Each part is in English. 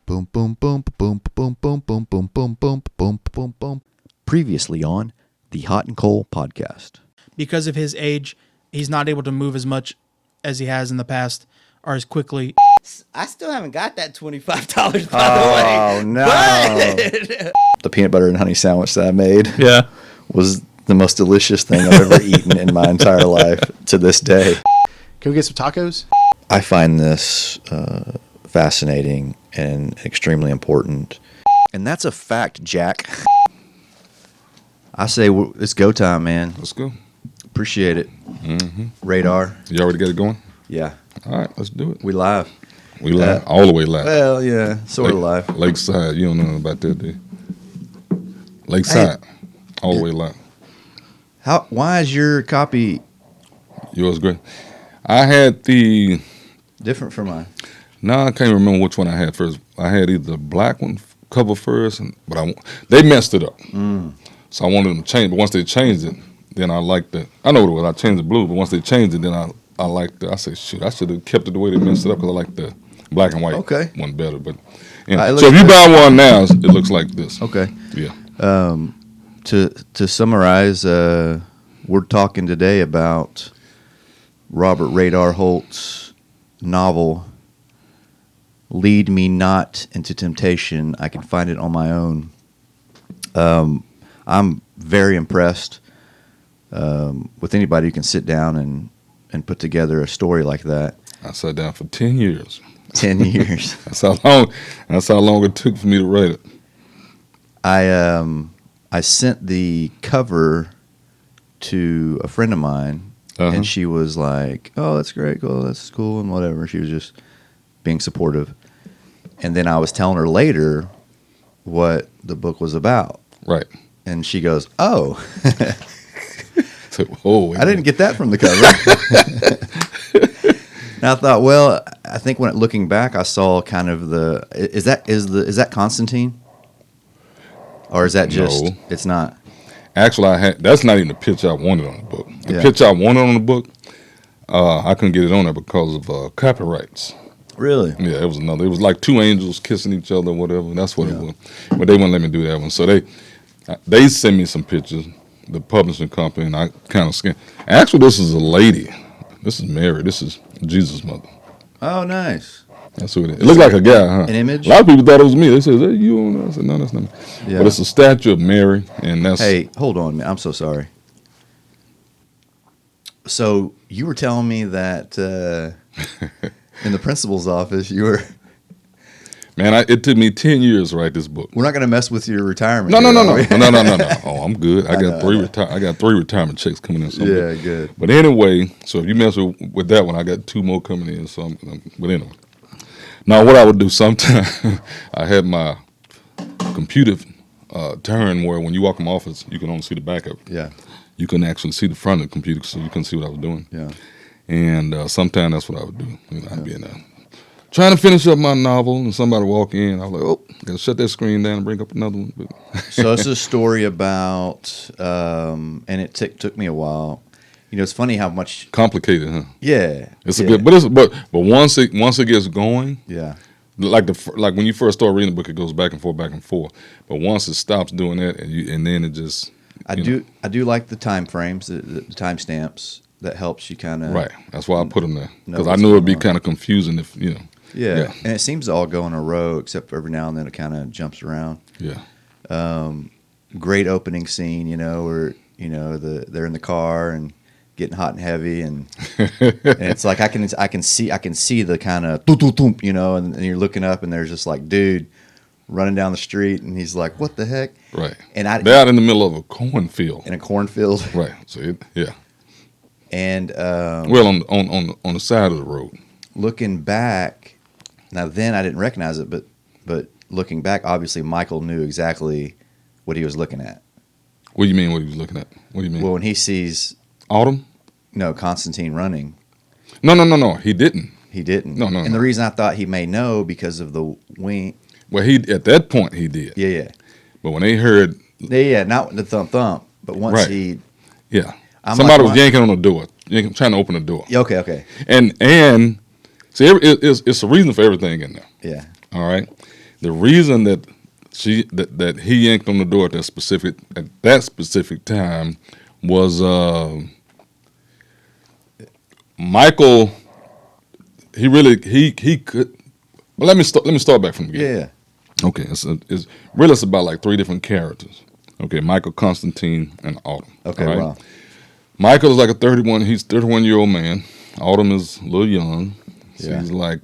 Boom, boom, boom, boom, boom, boom, boom, boom, boom, boom, boom, boom, boom. Previously on the Hot and Cold podcast. Because of his age, he's not able to move as much as he has in the past or as quickly. I still haven't got that $25, by the way. Oh, no. The peanut butter and honey sandwich that I made was the most delicious thing I've ever eaten in my entire life to this day. Can we get some tacos? I find this fascinating and extremely important. And that's a fact, Jack. I say it's go time, man. Let's go. Appreciate it. Mm-hmm. Radar. You already got it going? Yeah. All right, let's do it. We live. We live. All the way live. Well, yeah, sort of live. Lakeside. You don't know nothing about that, do you? Lakeside. All the way live. Why is your copy Yours great. I had the... different from mine? No, I can't remember which one I had first. I had either the black one cover first, but they messed it up. So I wanted them to change. But once they changed it, then I liked it. I know what it was. I changed the blue, but once they changed it, then I liked it. I said, shoot, I should have kept it the way they messed it up because I like the black and white one better. But so if you buy one now, it looks like this. Okay. Yeah. To summarize, we're talking today about Robert Radar Holt's novel, Lead Me Not Into Temptation. I Can Find It on My Own. I'm very impressed with anybody who can sit down and put together a story like that. I sat down for 10 years. 10 years. That's how long it took for me to write it. I sent the cover to a friend of mine, and she was like, "Oh, that's great, cool, that's cool," and whatever. She was just being supportive. And then I was telling her later what the book was about. Right. And she goes, "Oh." So, I didn't get that from the cover. And I thought, well, I think looking back, I saw kind of is that Constantine? Or is that just, No. It's not? Actually, that's not even the pitch I wanted on the book. The pitch I wanted on the book, I couldn't get it on there because of copyrights. Really? Yeah, it was like two angels kissing each other or whatever. That's what it was. But they wouldn't let me do that one. So they sent me some pictures, the publishing company, and I kind of scanned. Actually, this is a lady. This is Mary. This is Jesus' mother. Oh, nice. That's who it is. It looked like a guy, huh? An image? A lot of people thought it was me. They said, "Is that you on there?" I said, "No, that's not me." Yeah. But it's a statue of Mary, and that's... Hey, hold on, man. I'm so sorry. So you were telling me that in the principal's office you were... Man, it took me 10 years to write this book. We're not going to mess with your retirement. No. here, No. Oh, I'm good. I got three retirement checks coming in. Yeah, good. But anyway, so if you mess with that one, I got two more coming in. So but anyway. Now, what I would do sometime, I had my computer turn where when you walk in my office, you can only see the back of it. Yeah. You couldn't actually see the front of the computer, so you couldn't see what I was doing. Yeah. And sometimes that's what I would do. I'd be in there trying to finish up my novel, and somebody walk in. I was like, "Oh, gotta shut that screen down and bring up another one." But So it's a story about, and it took me a while. You know, it's funny how much complicated, huh? Yeah, It's a good, but once it gets going, yeah, like when you first start reading the book, it goes back and forth. But once it stops doing that, and then it just, I do like the time frames, the time stamps. That helps you kind of right. That's why I put them there because I knew it'd be kind of confusing if you know. Yeah, and it seems to all go in a row, except for every now and then it kind of jumps around. Yeah. Great opening scene, where they're in the car and getting hot and heavy, and it's like I can see the kind of and you're looking up and there's just like dude running down the street and he's like, what the heck? Right. And they're out in the middle of a cornfield. In a cornfield. Right. So yeah. And well, on the side of the road. Looking back, now then I didn't recognize it, but looking back, obviously Michael knew exactly what he was looking at. What do you mean? What he was looking at? What do you mean? Well, when he sees Autumn, no Constantine running. No. He didn't. He didn't. No. And the reason I thought he may know because of the wing. Well, at that point he did. Yeah. But when they heard. Yeah, not the thump, but once right. he. Yeah. Somebody was yanking on the door, trying to open the door. Okay. And see, it's a reason for everything in there. Yeah. All right. the reason that that he yanked on the door at that specific time was Michael. He could. Well, let me start back from the beginning. Yeah. Okay, it's about like three different characters. Okay, Michael, Constantine, and Autumn. Okay. all right? Wow. Michael is like he's 31-year-old man. Autumn is a little young. Yeah. She's like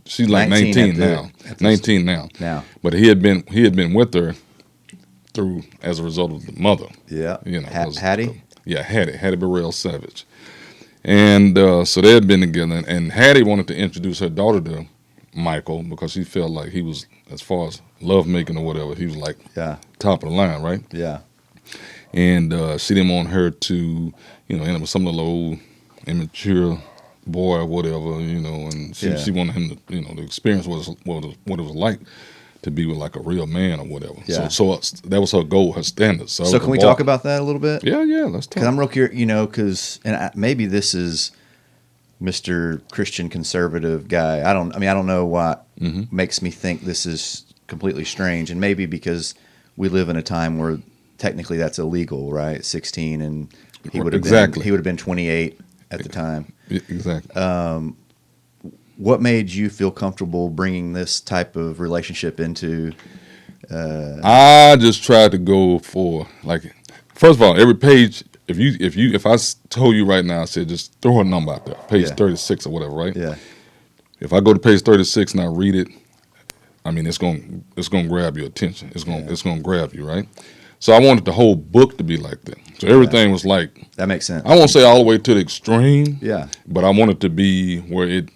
she's like 19 now. 19 now. Now. But he had been with her as a result of the mother. Yeah. You know, Hattie. Hattie Burrell Savage. And so they had been together, and Hattie wanted to introduce her daughter to Michael because she felt like he was, as far as love making or whatever, he was like top of the line, right? Yeah. And she didn't want her to, end up with some little old immature boy or whatever, and she wanted him to, to experience what it was like to be with like a real man or whatever. Yeah. So that was her goal, her standard. So can we talk about that a little bit? Yeah, let's talk. Because I'm real curious, maybe this is Mr. Christian conservative guy. I don't know what makes me think this is completely strange, and maybe because we live in a time where technically that's illegal, right? 16, and he would have been 28 at the time. Exactly. What made you feel comfortable bringing this type of relationship into? I just tried to go for, like, first of all, every page. If I told you right now, I said just throw a number out there, page 36 or whatever, right? Yeah. If I go to page 36 and I read it, I mean it's gonna grab your attention. It's gonna grab you, right? So I wanted the whole book to be like that. So everything was like, That makes sense. I won't say all the way to the extreme. Yeah. But I want it to be where it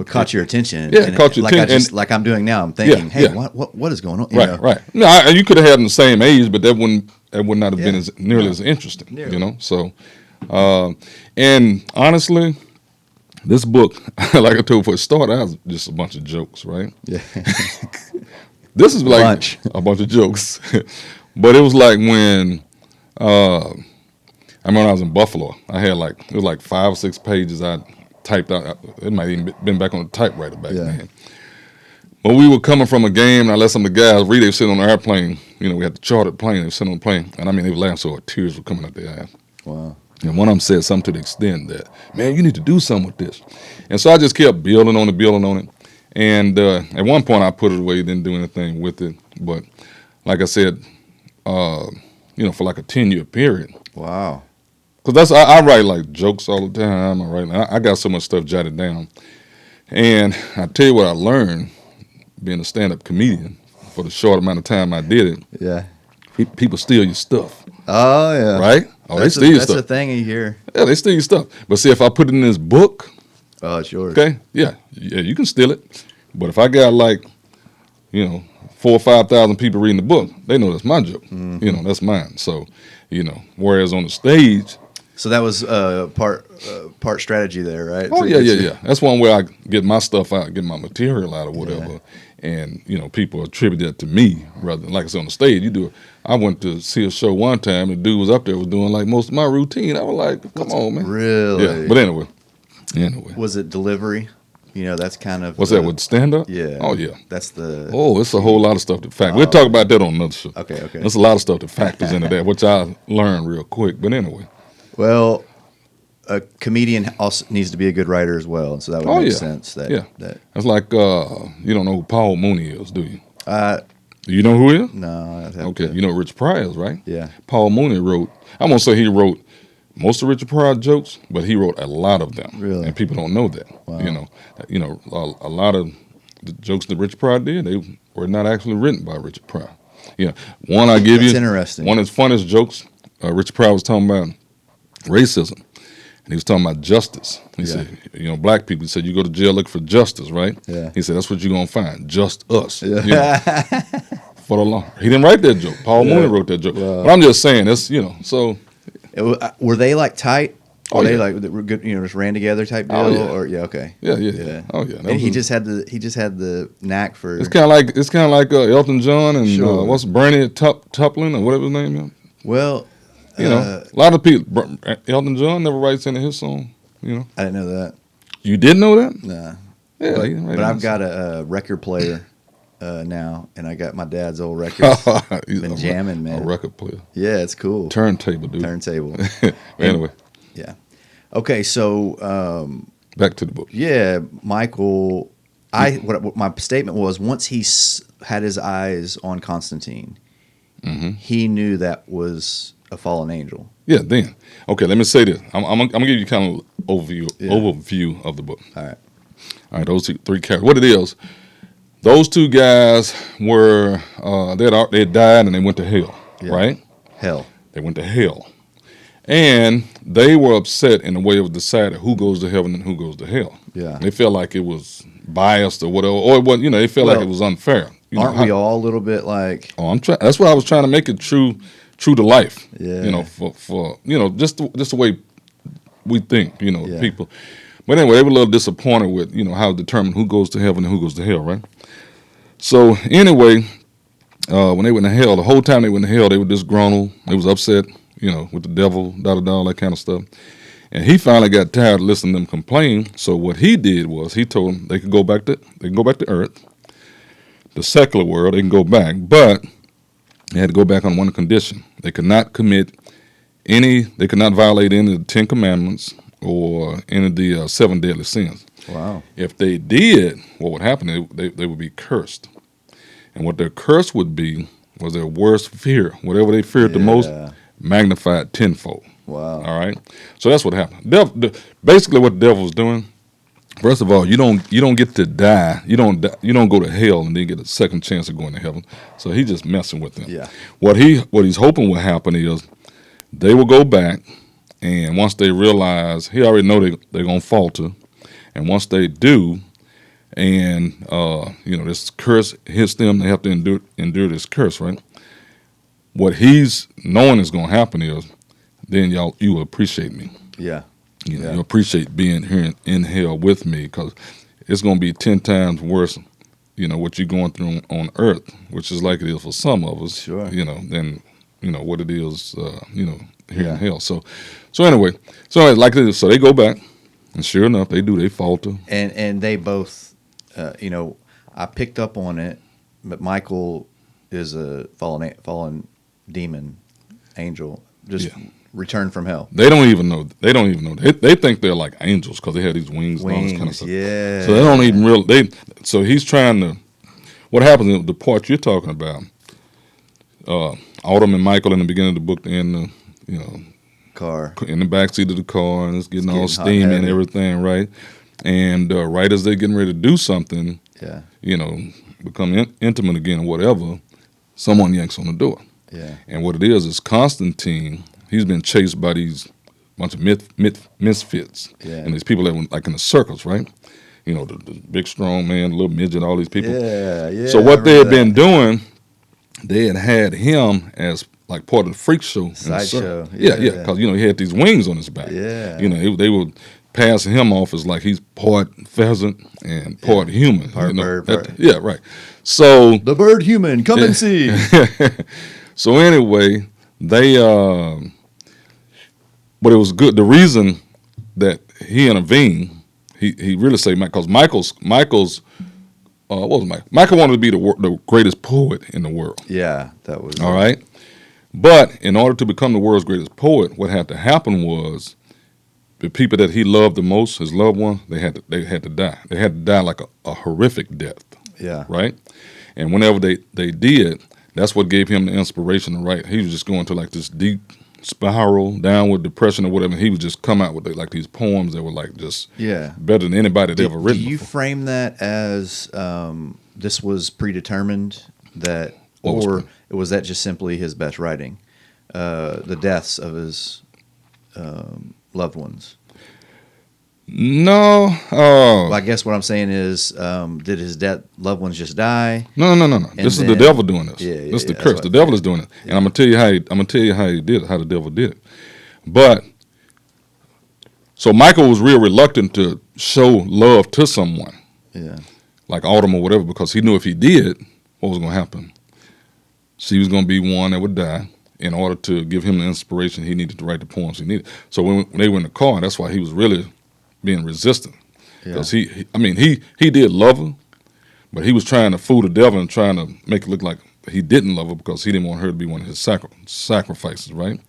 caught your attention. Yeah, caught your attention. Like I'm doing now. I'm thinking, hey, yeah. what is going on? Right. No, you could have had them the same age, but that would not have been nearly as interesting. Nearly. So, and honestly, this book, like I told you before it started, I was just a bunch of jokes, right? Yeah. This is like a bunch of jokes, but it was like when I remember when I was in Buffalo, it was like 5 or 6 pages I typed out. It might even been back on the typewriter back then. But we were coming from a game, and I let some of the guys read. They were sitting on the airplane. We had the chartered plane. They were sitting on the plane, and I mean, they were laughing so tears were coming out their eyes. Wow. And one of them said something to the extent that, man, you need to do something with this. And so I just kept building on it. And at one point I put it away, didn't do anything with it. But like I said, for like a 10-year period. Wow. Because I write like jokes all the time. I got so much stuff jotted down. And I tell you what I learned being a stand-up comedian for the short amount of time I did it. Yeah. People steal your stuff. Oh, yeah. Right? Oh, they steal your stuff. That's the thing you hear. Yeah, they steal your stuff. But see, if I put it in this book, oh, it's yours. okay, yeah, you can steal it. But if I got like, 4,000 or 5,000 people reading the book, they know that's my joke. Mm-hmm. That's mine. So, whereas on the stage. So that was part strategy there, right? Oh, So yeah. That's one way I get my stuff out, get my material out or whatever. Yeah. And, people attribute that to me rather than, like I said, on the stage, you do it. I went to see a show one time, and the dude was up there, was doing like most of my routine. I was like, come on, man. Really? Yeah, but anyway. Was it delivery? That's kind of. What's that, with stand-up? Yeah. Oh, yeah. That's the. Oh, it's a whole lot of stuff that factors. We'll talk about that on another show. Okay. There's a lot of stuff that factors into that, which I learned real quick. But anyway. Well, a comedian also needs to be a good writer as well, and so that would make sense. That's like you don't know who Paul Mooney is, do you? Do you know who he is? No. Okay, you know Rich Pryor is, right? Yeah. Paul Mooney wrote. I'm gonna say he wrote most of Richard Pryor jokes, but he wrote a lot of them. Really? And people don't know that. Wow. A lot of the jokes that Richard Pryor did, they were not actually written by Richard Pryor. One I give you. That's interesting. One of his funniest jokes. Richard Pryor was talking about racism. And he was talking about justice. He said, black people, he said, you go to jail looking for justice, right? Yeah. He said, that's what you're going to find, just us. Yeah. For the law. He didn't write that joke. Paul Mooney wrote that joke. Wow. But I'm just saying, that's, so. Were they like tight? Oh, Were they yeah. like good? Just ran together type deal? Oh, yeah. Or okay. Yeah. Oh, yeah. And he just had the knack for. It's kind of like Elton John and Sure. what's Bernie Tuplin or whatever his name is. Well, a lot of people. Elton John never writes any of his songs. I didn't know that. You didn't know that? Nah. Yeah. But I've got a record player now, and I got my dad's old records. He's Been a jamming, man. A record player. Yeah, it's cool. Turntable, dude. Turntable. Anyway, Yeah. Okay, so back to the book. yeah, Michael. What my statement was, once he had his eyes on Constantine, he knew that was a fallen angel. Yeah, then. Okay, let me say this. I'm gonna give you kind of overview of the book. All right. All right, those three characters. What it is, those two guys were they had died and they went to hell, Yeah. right? Hell. They went to hell, and they were upset in the way of deciding who goes to heaven and who goes to hell. Yeah. They felt like it was biased or whatever, or it wasn't, they felt like Well, it was unfair. Aren't we all a little bit like? Oh, I'm trying. That's why I was trying to make it true to life. Yeah. For just the way we think. Yeah. People. But anyway, they were a little disappointed with how to determine who goes to heaven and who goes to hell, right? So anyway, when they went to hell, the whole time they went to hell, they were disgruntled. They was upset, with the devil, all that kind of stuff. And he finally got tired of listening to them complain. So what he did was he told them they could go back to Earth, the secular world. They can go back, but they had to go back on one condition: they could not they could not violate any of the 10 Commandments or any of the 7 deadly sins. Wow. If they did, what would happen? They would be cursed, and what their curse would be was their worst fear. Whatever they feared the most, magnified tenfold. Wow. All right, so that's what happened. Basically, what the devil was doing. First of all, you don't get to die. You don't go to hell and then get a second chance of going to heaven. So he's just messing with them. Yeah. What he's hoping will happen is they will go back, and once they realize, he already know they're gonna falter, and once they do, and this curse hits them, they have to endure this curse, right? What he's knowing is gonna happen is, then you will appreciate me. Yeah. You appreciate being here in hell with me, because it's going to be 10 times worse, what you're going through on earth, which is like it is for some of us, Sure. than, what it is, here Yeah. in hell. So anyway, like this, so they go back, and sure enough, they falter. And they both, I picked up on it, but Michael is a fallen demon angel, just returned from hell. They don't even know. They think they're like angels because they have these wings and all this kind of stuff. Yeah. So they don't even really. So he's trying to. What happens in the part you're talking about? Autumn and Michael in the beginning of the book, they're in the Car. in the backseat of the car, and it's getting all getting hot steamy and and heavy. everything, right? And right as they're getting ready to do something, Yeah. become intimate again or whatever, someone yanks on the door. Yeah. And what it is Constantine. He's been chased by these bunch of misfits, Yeah. and these people that were like in the circus, right? The big strong man, the little midget, all these people. Yeah. Yeah. So what they had been doing, they had him as like part of the freak show. in the Sideshow. circus. Yeah, Yeah. because he had these wings on his back. Yeah. They were passing him off as like he's part pheasant and part human. Part bird, part- Yeah, right. So The bird human, come and see. so anyway, they but it was good. The reason that he intervened, he really saved Mike, because Michael's what was Mike? Michael wanted to be the greatest poet in the world. Yeah, that was All right, but in order to become the world's greatest poet, what had to happen was the people that he loved the most, his loved ones, they had to die. They had to die like a horrific death. Yeah. Right, and whenever they did, that's what gave him the inspiration to write. He was just going to like this deep spiral, downward depression or whatever. And he would just come out with like these poems that were like just better than anybody had ever written. Do you before. frame that as this was predetermined, that, What was or was that just simply his best writing? The deaths of his loved ones. No. Well, I guess what I'm saying is, did his loved ones just die? No. This is the then- devil doing this. Yeah, This is the yeah, curse. that's The what- devil is doing it, and I'm gonna tell you how he did it, how the devil did it. But so Michael was real reluctant to show love to someone Yeah. like Autumn or whatever, because he knew if he did, what was gonna happen? She was gonna be one that would die. In order to give him the inspiration he needed to write the poems he needed. So when they were in the car, that's why he was really being resistant, because he did love her, But he was trying to fool the devil and trying to make it look like he didn't love her because he didn't want her to be one of his sacrifices, right?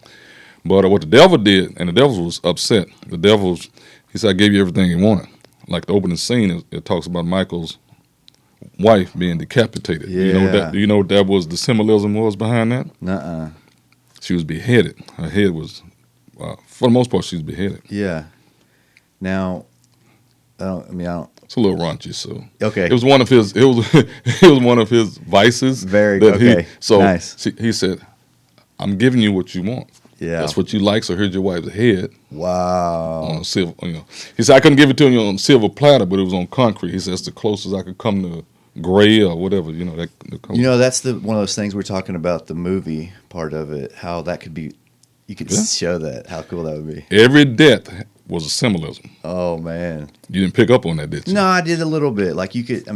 But what the devil did, and the devil was upset. He said, I gave you everything you wanted. Like the opening scene, it talks about Michael's wife being decapitated. Yeah. Do you know what that was? The symbolism was behind that. Nuh-uh. She was beheaded. Her head was, for the most part, she was beheaded. Yeah. Now, I don't. It's a little raunchy, so Okay. It was one of his. It was one of his vices. Very that okay. Nice. He said, "I'm giving you what you want. Yeah. That's what you like. So here's your wife's head Wow. on silver. He said I couldn't give it to you on silver platter, but it was on concrete. He said that's the closest I could come to gray or whatever. That's one of those things we're talking about, the movie part of it, how that could be, you could show that, how cool that would be. Every death was a symbolism. Oh, man. You didn't pick up on that, did you? No, I did a little bit. Like you could,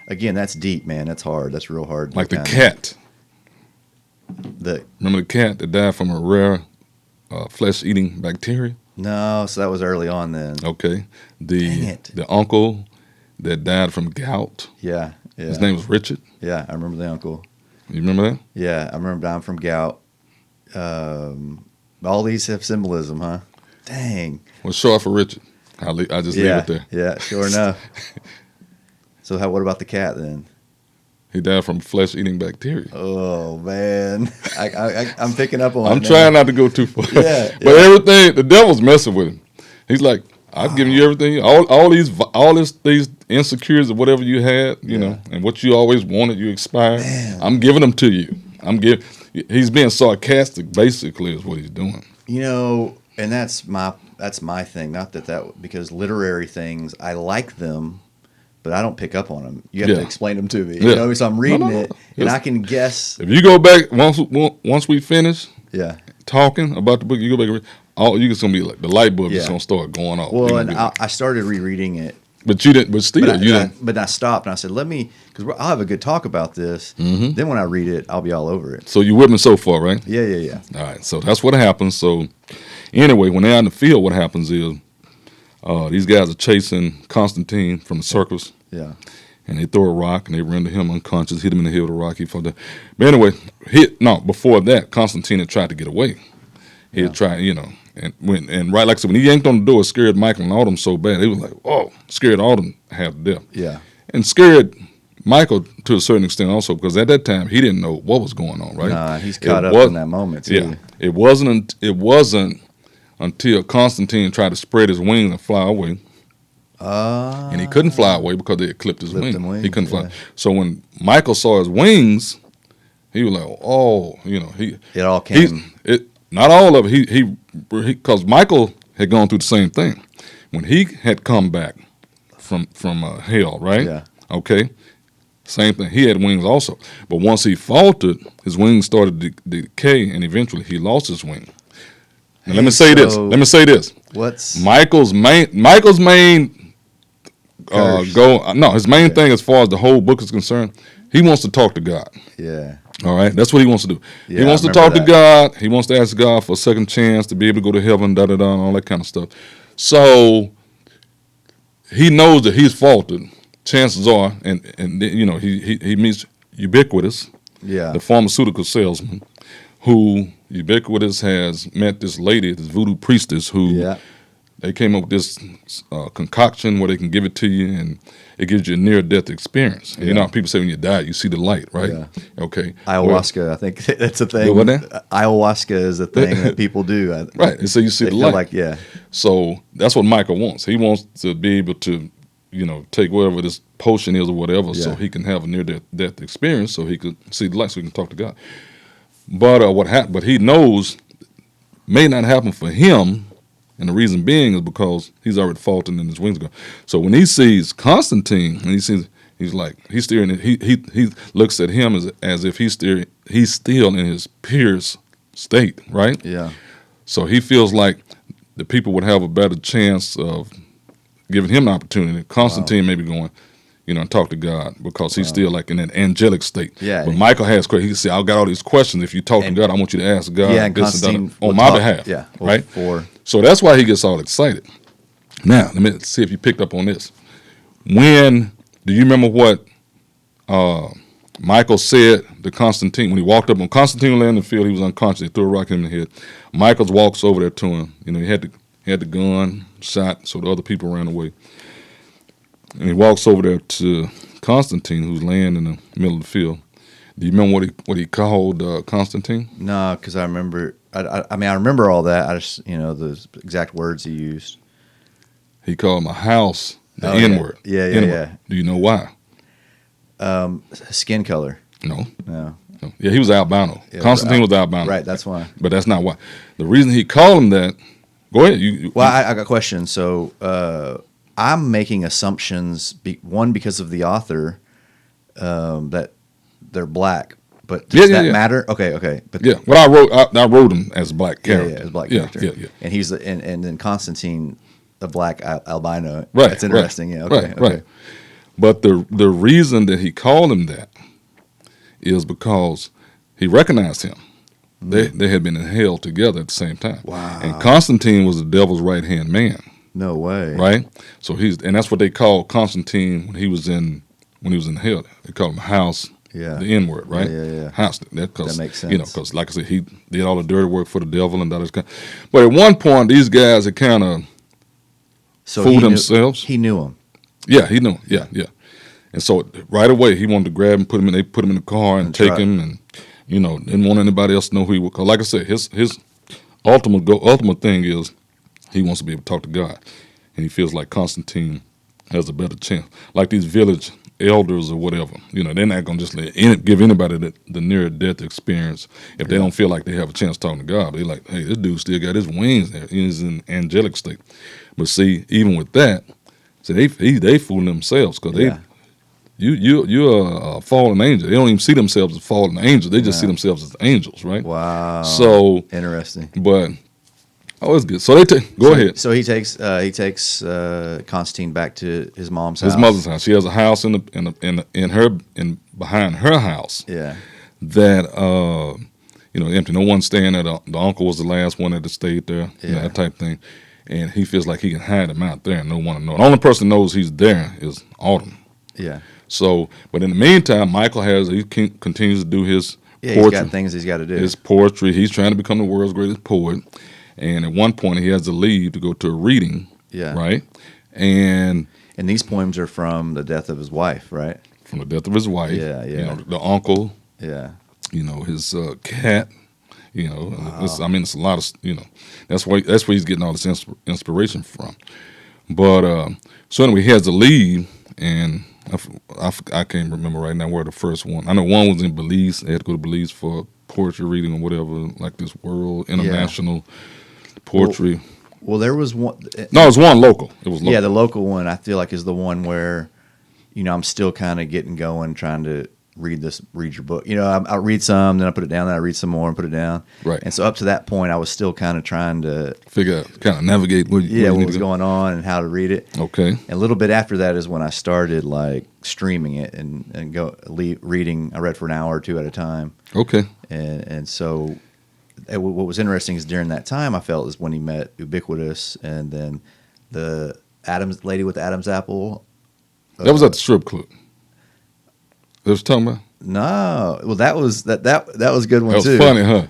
again, that's deep, man. That's hard. That's real hard. Like the cat. The Remember the cat that died from a rare flesh-eating bacteria? No, so that was early on then. Okay. Dang it. The uncle that died from gout. Yeah. His name was Richard. Yeah, I remember the uncle. You remember that? Yeah, I remember dying from gout. All these have symbolism, huh? Dang. Well, short for Richard. I just leave it there. Yeah, sure enough. So what about the cat then? He died from flesh-eating bacteria. Oh man, I'm picking up on. I'm trying not to go too far. Yeah, But everything, the devil's messing with him. He's like, I've given you everything, all these insecurities of whatever you had, you know, and what you always wanted, you expired. Man. I'm giving them to you. He's being sarcastic, basically, is what he's doing. And that's my thing. Not that because literary things, I like them, but I don't pick up on them. You have to explain them to me. Yeah. So I'm reading it, and I can guess. If you go back once we finish, Yeah. talking about the book, you go back and read. You're just gonna be like the light bulb is gonna start going off. Well, and I started rereading it. But you didn't. But still, you didn't. But I stopped and I said, because I'll have a good talk about this. Mm-hmm. Then when I read it, I'll be all over it. So you with me so far, right? Yeah. All right. So that's what happens. So anyway, when they're out in the field, what happens is these guys are chasing Constantine from the circus. Yeah. And they throw a rock and they render him unconscious, hit him in the head with a rock. He fell down. But anyway, before that, Constantine had tried to get away. He had tried, and right like I said, when he yanked on the door, it scared Michael and Autumn so bad. They was like, oh, scared Autumn half to death. Yeah. And scared Michael to a certain extent also, because at that time he didn't know what was going on, right? Nah, he's caught up in that moment too. Yeah. It wasn't until Constantine tried to spread his wings and fly away. And he couldn't fly away because they had clipped his wings. He couldn't fly. So when Michael saw his wings, he was like, "Oh, it all came." Not all of it. Because Michael had gone through the same thing when he had come back from hell, right? Yeah. Okay. Same thing. He had wings also, but once he faltered, his wings started to decay, and eventually he lost his wing. And let me say this. What's Michael's main his main thing as far as the whole book is concerned, he wants to talk to God. Yeah. All right, that's what he wants to do. Yeah, he wants to talk to God. He wants to ask God for a second chance to be able to go to heaven, and all that kind of stuff. So he knows that he's faltered. Chances are, and he meets Ubiquitous, the pharmaceutical salesman, who Ubiquitous has met this lady, this voodoo priestess, who they came up with this concoction where they can give it to you, and it gives you a near-death experience. And how people say when you die, you see the light, right? Yeah. Okay. Ayahuasca, I think that's a thing. What that? Ayahuasca is a thing that people do. Right. And so you see the light. So that's what Michael wants. He wants to be able to, take whatever this potion is or whatever, so he can have a near-death experience, so he could see the light, so he can talk to God. But what happened? But he knows may not happen for him. And the reason being is because he's already faltered and his wings go. So when he sees Constantine, and he's staring. He looks at him as if he's still in his Pierce state, right? Yeah. So he feels like the people would have a better chance of giving him an opportunity. Constantine may be going, and talk to God because he's still like in an angelic state. Yeah. But Michael has questions. He can say, I've got all these questions. If you talk to God, I want you to ask God and this and that on my behalf. Yeah. Right? So that's why he gets all excited. Now, let me see if you picked up on this. Do you remember what Michael said to Constantine, when he walked up on Constantine landed in the field, he was unconscious. They threw a rock in the head. Michael walks over there to him. You know, he had the gun shot, so the other people ran away. And he walks over there to Constantine, who's laying in the middle of the field. Do you remember what he called Constantine? No, because I remember. I mean, I remember all that. I just, the exact words he used. He called him a house, the Oh, N yeah. word. Yeah, N-word. yeah. Do you know why? Skin color. No. No. Yeah, he was albino. Yeah, Constantine was albino. Right, that's why. But that's not why. The reason he called him that. Go ahead. Well, I got a question. So I'm making assumptions. One, because of the author, that they're black. But does that matter? Okay. But yeah. Well, I wrote him as a black character. Yeah, as a black character. Yeah. And he's and then Constantine, the black albino. Right. That's interesting. Right, Yeah. Okay. Right. But the reason that he called him that is because he recognized him. They had been in hell together at the same time. Wow. And Constantine was the devil's right hand man. No way. Right. So and that's what they called Constantine when he was in hell. They called him House. Yeah. The N word, right? Yeah. House. That makes sense. Because like I said, he did all the dirty work for the devil and all this kind. But at one point, these guys had kind of fooled themselves. He knew him. Yeah, he knew. Yeah. And so right away, he wanted to grab him, put him in the car and take him, and didn't want anybody else to know who he was. Cause like I said, his ultimate thing is he wants to be able to talk to God, and he feels like Constantine has a better chance. Like these village elders or whatever, they're not gonna just give anybody the near death experience if they don't feel like they have a chance talking to God. But they're like, hey, this dude still got his wings there. He's in angelic state. But see, even with that, they fooling themselves because you're a fallen angel. They don't even see themselves as fallen angels. They just see themselves as angels, right? Wow. So interesting. But it's good. So go ahead. So he takes Constantine back to his mom's house. His mother's house. She has a house behind her house. Yeah. That empty. No one's staying there. The uncle was the last one that stayed there. Yeah. That type thing. And he feels like he can hide him out there and no one will know. The only person that knows he's there is Autumn. Yeah. So, but in the meantime, Michael continues to do his poetry. He's got things he's got to do. His poetry. He's trying to become the world's greatest poet. And at one point, he has to leave to go to a reading. Yeah. Right. And these poems are from the death of his wife, right? From the death of his wife. Yeah. The uncle. Yeah. His cat. Wow. It's a lot of. That's where he's getting all this inspiration from. But so anyway, he has to leave, and I can't remember right now where the first one. I know one was in Belize. They had to go to Belize for poetry reading or whatever, like this World International Poetry. Well, there was one. No, it was one local. It was local. Yeah, the local one I feel like is the one where, I'm still kind of getting going, trying to read your book. I read some, then I put it down, then I read some more and put it down. Right. And so up to that point, I was still kind of trying to figure out, kind of navigate what was going on and how to read it. Okay. And a little bit after that is when I started like streaming it and reading. I read for an hour or two at a time. Okay. And so what was interesting is during that time I felt is when he met Ubiquitous and then the lady with the Adam's apple. That was at the strip club. That was talking about? No, well that was that was a good one too. That was funny, huh?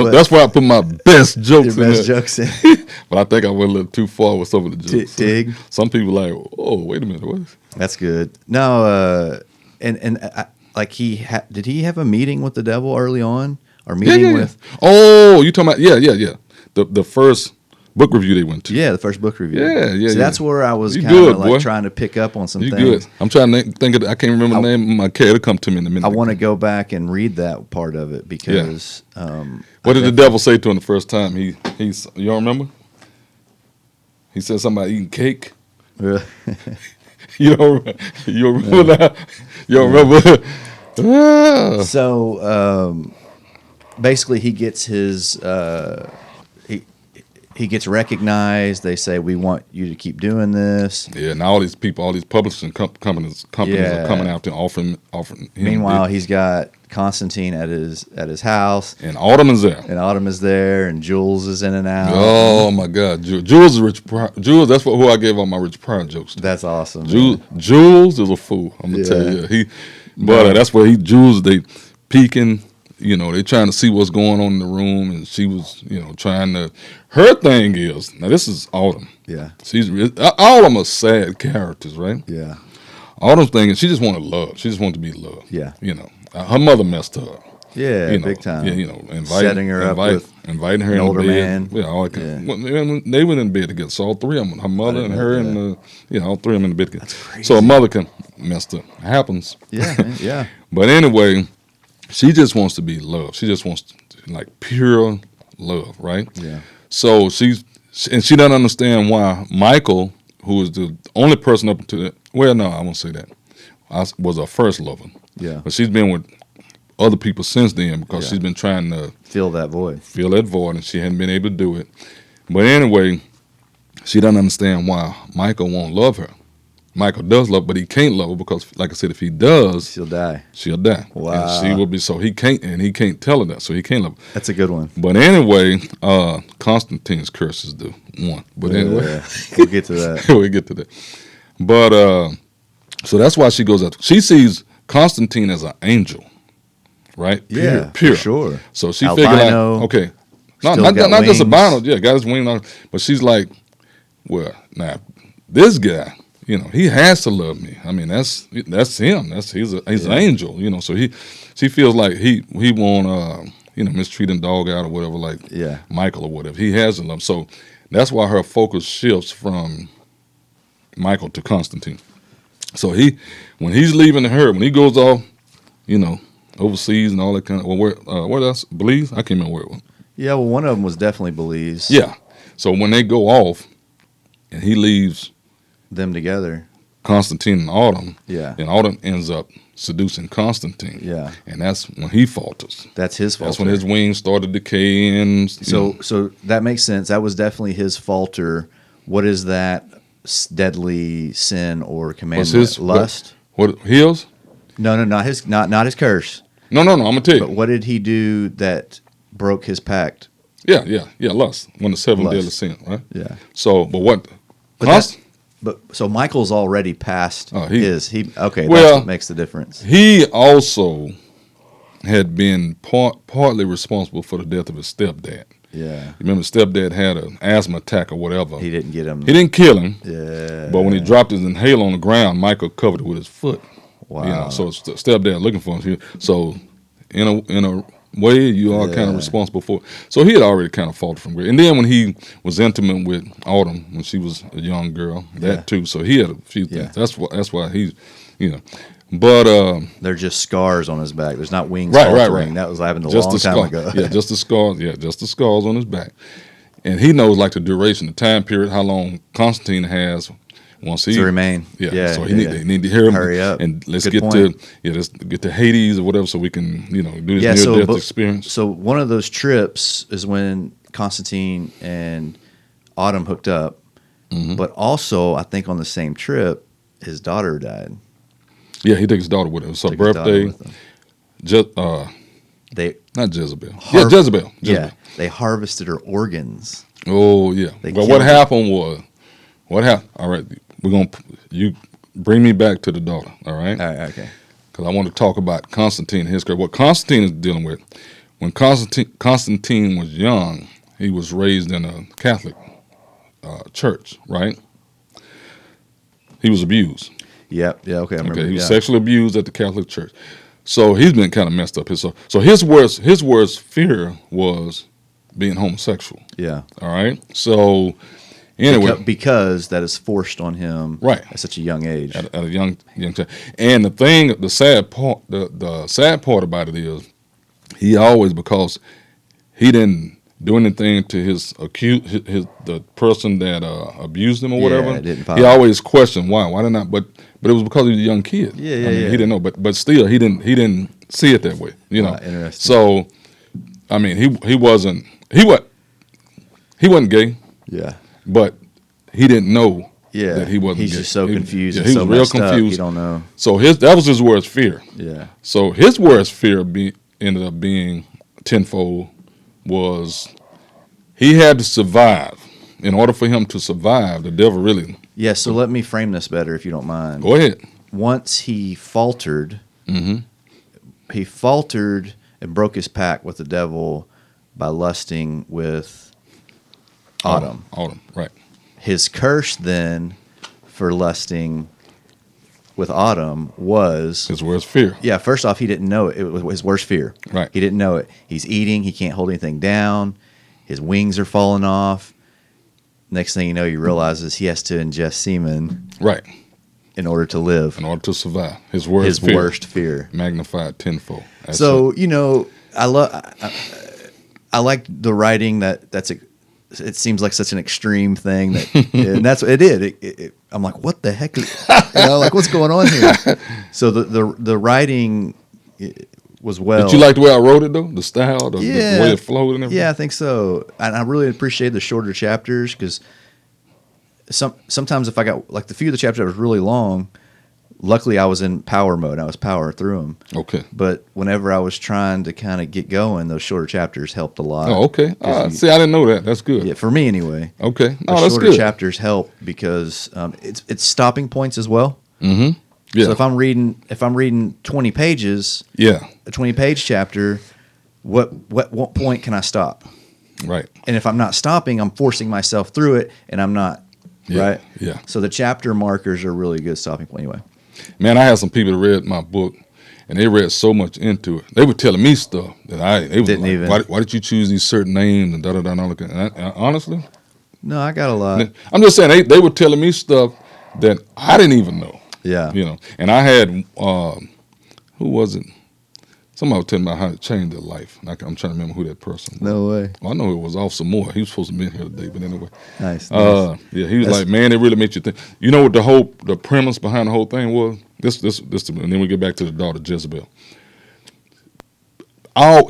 That's where I put my best jokes your in. Best jokes in. But I think I went a little too far with some of the jokes. Dig. Some people like, oh, wait a minute, what? That's good. No, like did he have a meeting with the devil early on or meeting with? Oh, you talking about? Yeah. The first book review they went to. Yeah, the first book review. Yeah. So that's where I was You kind of good, like boy. trying to pick up on some You things. good? I'm trying to think of. I can't remember the name of my cat. It'll come to me in a minute. I want to go back and read that part of it because. What did the devil say to him the first time? He's you don't remember? He said something about eating cake. You don't remember that? You don't remember? So basically, he gets his he gets recognized. They say, "We want you to keep doing this." Yeah, and all these people, all these publishing companies are coming out and offering him. Meanwhile, he's got Constantine at his house, and Autumn is there. And Jules is in and out. Oh my God, Jules is Rich Pryor. Jules, that's who I gave all my Rich Pryor jokes to. That's awesome. Jules is a fool. I'm gonna tell you. But that's where Jules, they peeking, you know, they trying to see what's going on in the room, and she was, you know, trying to. Her thing is, now this is Autumn. Yeah. All of them are sad characters, right? Yeah. Autumn's thing is she just wanted love. She just wanted to be loved. Yeah. You know, her mother messed her up. Yeah, You know, big time. Yeah, you know, Setting her up with inviting her an in older bed. man. Yeah, all that kind of, they went in bed together. So all three of them, her mother and her, and you know, all three of them in the bed together. That's crazy. So her mother can messed up. It happens. Yeah, man, yeah. But anyway, she just wants to be loved. She just wants like pure love, right? Yeah. So she doesn't understand why Michael, who is the only person up to that. Well, no, I won't say that. Was her first lover. Yeah. But she's been with other people since then because Yeah. she's been trying to Fill that void. fill that void, and she hadn't been able to do it. But anyway, she doesn't understand why Michael won't love her. Michael does love, but he can't love her because, like I said, if he does, She'll die. she'll die. Wow. And she will be, so he can't tell her that, so he can't love her. That's a good one. But anyway, Constantine's curse is the one. But anyway, Yeah, we'll get to that. we'll get to that. But so that's why she goes out. She sees Constantine as an angel, right? Yeah, pure. for sure. So she figured like, Albino, okay, still not got just wings. albino, yeah, got his wing on, but she's like, well, now this guy, you know, he has to love me. I mean, that's him. He's an angel, you know. So she feels like he won't you know, mistreat and dog out or whatever, like Yeah. Michael or whatever. He has to love. So that's why her focus shifts from Michael to Constantine. So when he's leaving her, when he goes off, you know, overseas and all that kind of, well, where else? Belize? I can't remember where it was. Yeah, well, one of them was definitely Belize. Yeah. So when they go off and he leaves Them together. Constantine and Autumn, Yeah. and Autumn ends up seducing Constantine. Yeah. And that's when he falters. That's his fault. That's when his wings started decaying. So that makes sense. That was definitely his falter. What is that deadly sin or commandment? his Lust? What his? No, not his not his curse. No, I'm gonna tell you. But what did he do that broke his pact? Yeah, lust. One of the seven Lust. deadly sins, right? Yeah. So, but what? But so Michael's already past his. Okay, Well, that's what makes the difference. He also had been partly responsible for the death of his stepdad. Yeah. Remember, his stepdad had an asthma attack or whatever. He didn't get him. He didn't kill him. Yeah. But when he dropped his inhaler on the ground, Michael covered it with his foot. Wow. You know, so stepdad looking for him. So in a way, you are kind of responsible for it. So he had already kind of faltered from grace. And then when he was intimate with Autumn when she was a young girl, that too. So he had a few things. Yeah. That's why he's, you know. But they're just scars on his back. There's not wings Right. altering. That was happened a long time scar. ago. Yeah, just the scars. Yeah, just the scars on his back. And he knows like the duration, the time period, how long Constantine has once he To remain. Yeah. So yeah. they need to hear him. Hurry up. And let's Good get point. let's get to Hades or whatever, so we can do this near death experience. So one of those trips is when Constantine and Autumn hooked up, Mm-hmm. but also I think on the same trip his daughter died. Yeah, he took his daughter with him. So Took his daughter birthday, with him. They not Jezebel. Yeah, Jezebel. Yeah, they harvested her organs. Oh yeah. They But killed what her. happened was, all right, you bring me back to the daughter. All right. All right, okay. Because I want to talk about Constantine and his career. What Constantine is dealing with, when Constantine was young, he was raised in a Catholic church, right? He was abused. Yep. Yeah. Okay. I remember. Okay, he was yeah. sexually abused at the Catholic church. So he's been kind of messed up. So his worst fear was being homosexual. Yeah. All right. So anyway, because that is forced on him. Right. At such a young age. at a young time. And the sad part about it is, he always, because he didn't do anything to the person that abused him or whatever. didn't He follow. always questioned why did not. But it was because he was a young kid. Yeah, I mean, yeah. He didn't know, but still he didn't see it that way. Interesting. So, I mean, he wasn't gay, Yeah. but he didn't know. Yeah. That he wasn't He's gay. just so confused. Yeah, and he so was real messed up, confused. you don't know. So that was his worst fear. Yeah. So his worst fear ended up being tenfold. Was he had to survive. In order for him to survive, the devil really. Yeah. So let me frame this better, if you don't mind. Go ahead. Once he faltered, He faltered and broke his pact with the devil by lusting with Autumn. Autumn, right. His curse then for lusting with Autumn was His worst fear. yeah. First off, he didn't know it. It was his worst fear. Right. He didn't know it. He's eating. He can't hold anything down. His wings are falling off. Next thing you know, he realizes he has to ingest semen Right. in order to live. In order to survive. His worst His fear. worst fear. Magnified tenfold. That's So it. you know, I like the writing that's. It seems like such an extreme thing and that's what it did. I'm like, what the heck is, like what's going on here? So the writing was well. Did you like the way I wrote it though? The style, the way it flowed and everything? Yeah, I think so. And I really appreciate the shorter chapters because sometimes if I got like the few of the chapters that was really long, luckily I was in power mode. I was power through them. Okay. But whenever I was trying to kind of get going, those shorter chapters helped a lot. Oh, okay. 'Cause See, I didn't know that. That's good. yeah, for me anyway. Okay. The Oh, that's shorter good. chapters help because it's stopping points as well. Yeah. So if I'm reading 20 pages, yeah. a 20-page chapter, what point can I stop? Right. And if I'm not stopping, I'm forcing myself through it, and I'm not. Yeah, Right. yeah. So the chapter markers are really good stopping point anyway. Man, I had some people that read my book, and they read so much into it. They were telling me stuff that they was Didn't like, even- why did you choose these certain names and da-da-da and all that. And honestly, No, I got a lot. I'm just saying, they were telling me stuff that I didn't even know. Yeah. You know, and I had, who was it? Somebody was telling me how to change their life. And I'm trying to remember who that person was. No way. Well, I know it was Officer Moore. He was supposed to be in here today, but anyway. Nice. Yeah, he was That's- like, man, it really makes you think. You know what the premise behind the whole thing was? This, and then we get back to the daughter Jezebel. How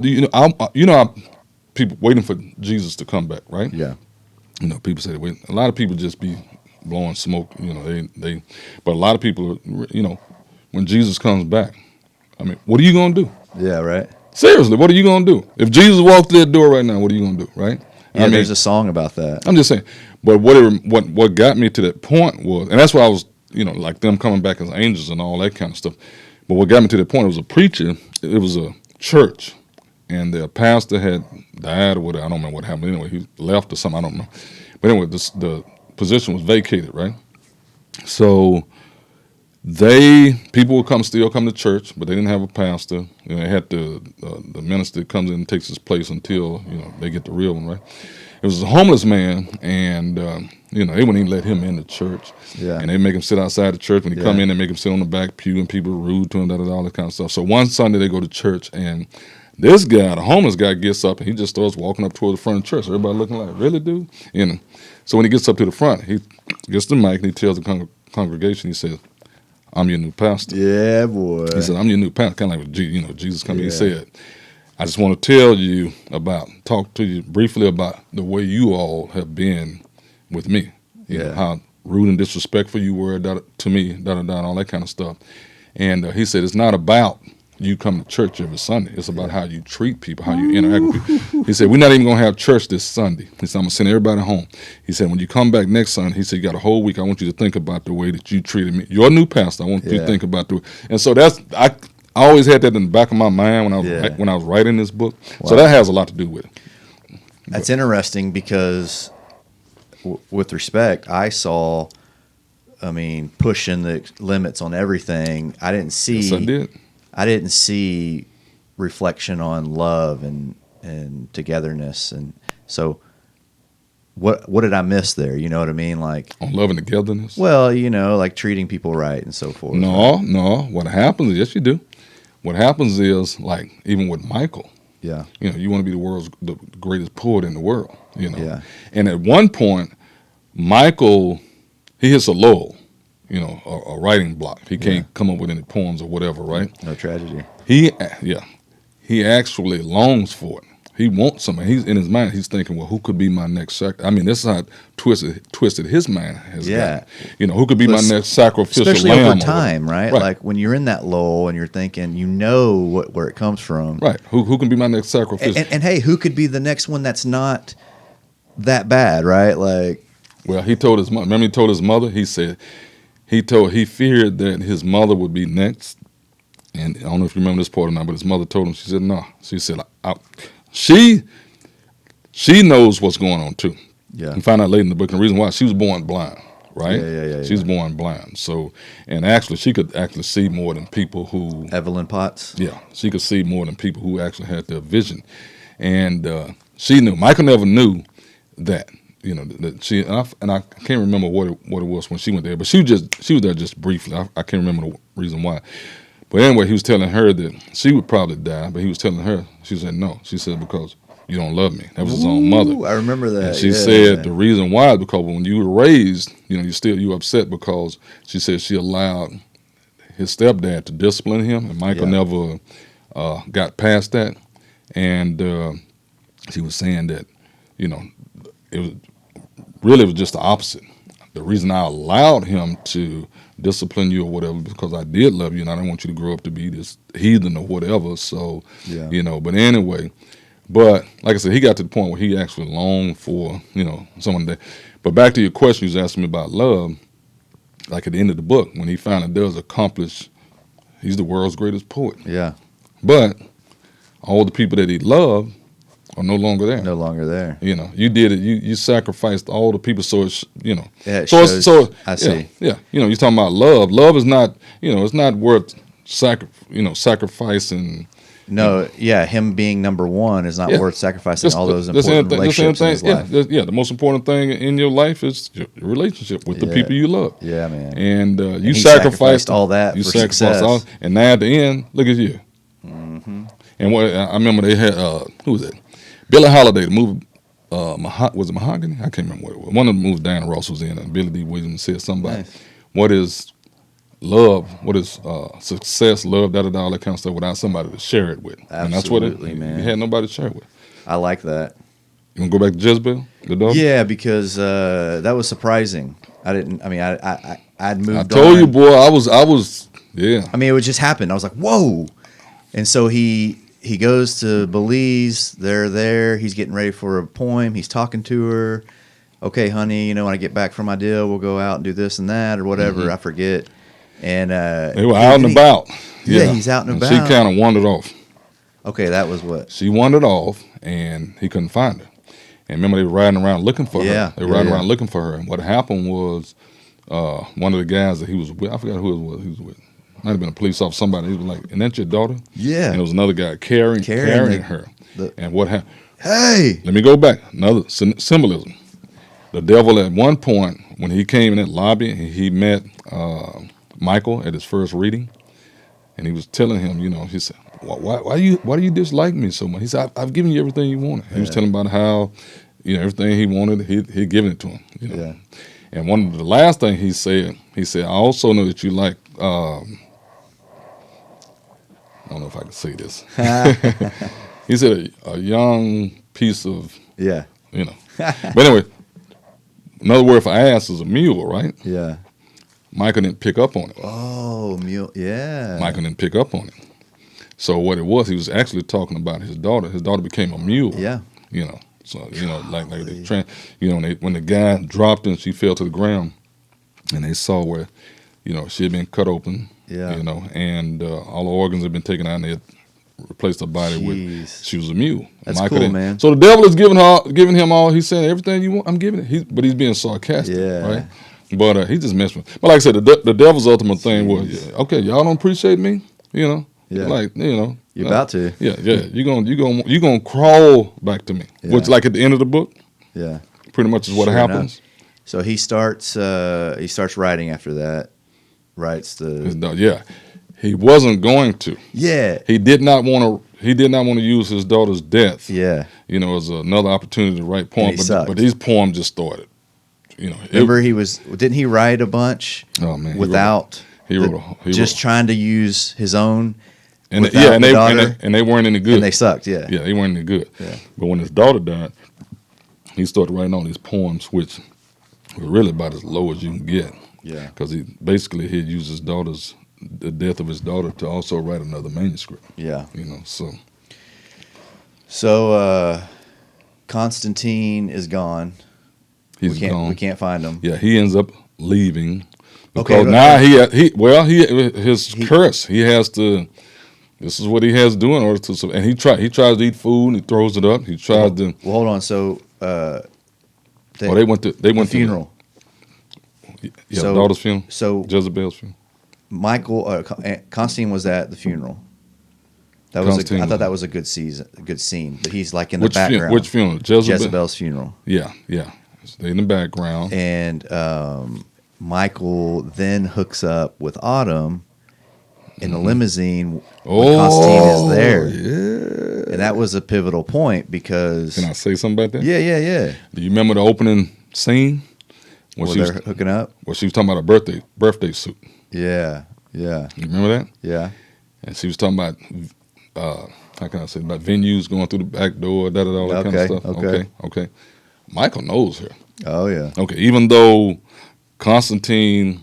people waiting for Jesus to come back, right? Yeah. You know, people say they wait. A lot of people just be blowing smoke. You know, but a lot of people, you know, when Jesus comes back, I mean, what are you gonna do? Yeah. Right. Seriously, what are you gonna do? If Jesus walked through that door right now, what are you gonna do? Right? Yeah. There's a song about that. I'm just saying. But what got me to that point was, and that's why I was, you know, like them coming back as angels and all that kind of stuff. But what got me to that point, it was a preacher. It was a church, and the pastor had died or whatever. I don't remember what happened. Anyway, he left or something. I don't know. But anyway, the position was vacated, right? So people would still come to church, but they didn't have a pastor. You know, they had the minister comes in and takes his place until, you know, they get the real one, right? It was a homeless man, and you know, they wouldn't even let him in the church. Yeah. And they make him sit outside the church. When he come Yeah. in, they make him sit on the back pew, and people are rude to him, all that kind of stuff. So one Sunday they go to church, and this guy, the homeless guy, gets up and he just starts walking up toward the front of the church. Everybody looking like, really, dude? You know. So when he gets up to the front, he gets the mic and he tells the congregation, he says, "I'm your new pastor." Yeah, boy. He said, "I'm your new pastor." Kind of like, you know, Jesus coming. Yeah. He said, "I just want to tell you talk to you briefly about the way you all have been with me. You know, Yeah. how rude and disrespectful you were to me, and all that kind of stuff." And he said, "It's not about you come to church every Sunday. It's about how you treat people, how you interact with people." He said, "We're not even going to have church this Sunday." He said, "I'm going to send everybody home." He said, "When you come back next Sunday," he said, "you got a whole week. I want you to think about the way that you treated me. You're a new pastor. I want you to Yeah. think about the way." And so I always had that in the back of my mind Yeah. when I was writing this book. So Wow. that has a lot to do with it. That's interesting because, with respect, I saw, pushing the limits on everything. I didn't see. Yes, I did. I didn't see reflection on love and togetherness, and so what did I miss there? You know what I mean? Like, On love and togetherness. well, you know, like treating people right and so forth. No. What happens is, yes, you do. What happens is, like, even with Michael, Yeah. you know, you want to be the greatest poet in the world, you know. Yeah. And at one point, Michael, he hits a lull, you know, a writing block. He can't come up with any poems or whatever, right? No tragedy. He actually longs for it. He wants something. He's in his mind. He's thinking, well, who could be my next sacrifice? I mean, this is how twisted his mind has gotten. You know, who could be my next sacrificial Especially lamb? over or whatever. time, right? Like when you're in that lull and you're thinking, you know where it comes from. Right. Who can be my next sacrificial? And hey, who could be the next one that's not that bad, right? Like, Well, he told his mother. Remember, he told his mother. He said he feared that his mother would be next, And I don't know if you remember this part or not, but his mother told him, she said, no. She said, she knows what's going on too. Yeah. You find out later in the book, and the reason why, she was born blind, right? Yeah. She was born blind. So, and actually, she could actually see more than people who, Evelyn Potts. yeah, she could see more than people who actually had their vision. And she knew, Michael never knew that, you know, that she, and I can't remember what it was when she went there, but she was there just briefly. I can't remember the reason why. But anyway, he was telling her that she would probably die, but he was telling her, she said, no. She said, because you don't love me. That was his own mother. I remember that. And she said the reason why is because when you were raised, you know, you upset because she said she allowed his stepdad to discipline him, and Michael never got past that. And she was saying that, you know, it was just the opposite. The reason I allowed him to discipline you or whatever because I did love you, and I didn't want you to grow up to be this heathen or whatever. So, you know, but anyway. But like I said, he got to the point where he actually longed for, you know, someone that. But back to your question, you was asking me about love. Like at the end of the book, when he finally does accomplish, he's the world's greatest poet. Yeah. But all the people that he loved are no longer there. No longer there. You know, you did it. You sacrificed all the people. So it's, you know. Yeah, it so shows, so I see. Yeah. You know, you're talking about love. Love is not. You know, it's not worth sacrificing. No, yeah, him being number one is not worth sacrificing all those that's important relationships in his life. The most important thing in your life is your relationship with the people you love. Yeah, man. And you he sacrificed all that for success. And now at the end, look at you. Mm-hmm. And what I remember they had, who was that? Billie Holiday, the movie, was it Mahogany? I can't remember what it was. One of the movies Diana Ross was in, and Billy D. Williams said something about what is love, what is success, love, all that kind of stuff without somebody to share it with. Absolutely, and that's what man. You had nobody to share it with. I like that. You want to go back to Jezebel, the daughter? Yeah, because that was surprising. I'd moved on. I told you, boy, I was, yeah. I mean, it would just happen. I was like, whoa. And so he goes to Belize. They're there. He's getting ready for a poem. He's talking to her. Okay, honey, you know, when I get back from my deal, we'll go out and do this and that or whatever. I forget. And they were out and about. Yeah, he's out and about. She kind of wandered off. Okay, that was what? She wandered off, and he couldn't find her. And remember, they were riding around looking for her. They were riding around looking for her. And what happened was one of the guys that he was with, I forgot who it was he was with. Might have been a police officer, somebody. He was like, "And that's your daughter?" Yeah. And it was another guy carrying her. And what happened? Hey! Let me go back. Another symbolism. The devil at one point, when he came in that lobby, he met Michael at his first reading, and he was telling him, you know, he said, why do you dislike me so much? He said, I've given you everything you wanted. He was telling about how, you know, everything he wanted, he'd given it to him. You know? Yeah. And one of the last thing he said, I also know that you like, I don't know if I can say this. He said a young piece of, Yeah. you know. But anyway, another word for ass is a mule, right? Yeah. Michael didn't pick up on it. Oh, mule. Yeah. Michael didn't pick up on it. So what it was, he was actually talking about his daughter. His daughter became a mule. Yeah. You know. So, you know, like when the guy dropped her and she fell to the ground, and they saw where, you know, she had been cut open. Yeah. You know, and all the organs had been taken out, and they had replaced her body with. She was a mule. That's Michael cool, man. So the devil is giving him all. He's saying everything you want. I'm giving it. But he's being sarcastic. Yeah. Right. But he just messed with. But like I said, the devil's ultimate thing was, okay, y'all don't appreciate me. You know. Yeah. Like, you know. You're about to. Yeah. You're gonna crawl back to me. Yeah. Which, like at the end of the book. Yeah. Pretty much is what Sure happens. enough. So he starts writing after that. Writes the Yeah. He wasn't going to. Yeah. He did not want to use his daughter's death. Yeah. You know, as another opportunity to write poems. But these poems just started. You know. Remember, didn't he write a bunch? Oh man. Without trying to use his own. And they weren't any good. And they sucked. Yeah. Yeah, they weren't any good. Yeah. But when his daughter died, he started writing all these poems, which were really about as low as you can get. Yeah. Because he'd used the death of his daughter to also write another manuscript. Yeah. You know, so. So Constantine is gone. He's gone. We can't find him. Yeah, he ends up leaving Okay, Because but- now his curse. He has to. This is what he has to do in order to. And he tries to eat food and he throws it up. He tries to. Well, hold on. So, They went to the funeral. Yeah, So- daughter's funeral. So Jezebel's funeral. Michael Constantine was at the funeral. That was Constantine I thought was- that was a good scene. But he's like in the Which background. which funeral? Jezebel's funeral. Yeah. Stay in the background. And Michael then hooks up with Autumn in the limousine when Constantine is there. Yeah. And that was a pivotal point because Can I say something about that? yeah. Do you remember the opening scene when Well, she was they're hooking up. talking about a birthday suit? Yeah. You remember that? Yeah. And she was talking about how can I say about venues going through the back door, all that kind of Okay, stuff. Okay. Michael knows her. Oh yeah. Okay, even though Constantine,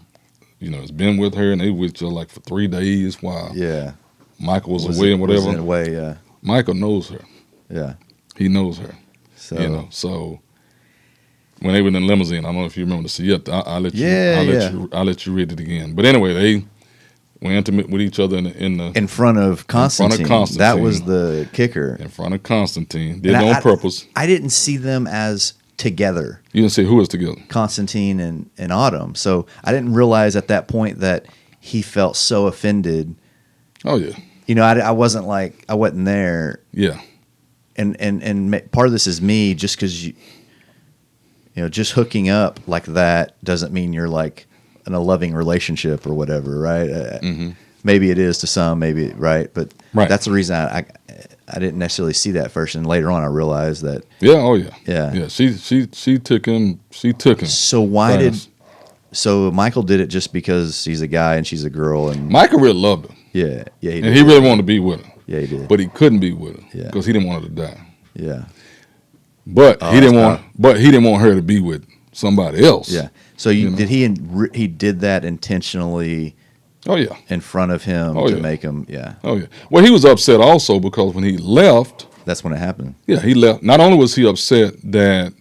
has been with her and they with each other like for 3 days while Yeah. Michael was away and whatever. Was in a way, yeah. Michael knows her. Yeah. He knows her. So So when they were in the limousine, I don't know if you remember the scene. I'll let you. Yeah, I'll let you read it again. But anyway, they were intimate with each other in front of Constantine. That was the kicker. in front of Constantine. Did And it on purpose. I didn't see them as together, You didn't say who was together. Constantine and Autumn. So I didn't realize at that point that he felt so offended. Oh yeah, I wasn't I wasn't there. yeah, And part of this is me, just because just hooking up like that doesn't mean you're like in a loving relationship or whatever, right? Maybe it is to some, maybe right, but Right. that's the reason I didn't necessarily see that first, and later on I realized that. yeah. Oh yeah, Yeah. She took him. She took him. So why fast. so Michael did it just because he's a guy and she's a girl, and Michael really loved her, yeah, he and did. he really wanted to be with her, Yeah, he did. but he couldn't be with her Yeah. because he didn't want her to die. Yeah, But Oh, he didn't that's want. But he didn't want her to be with somebody else. yeah. So You know. did he did that intentionally Oh yeah. in front of him Oh, to yeah. make him? Yeah, Oh yeah. Well, he was upset also because when he left, that's when it happened. yeah, he left. Not only was he upset that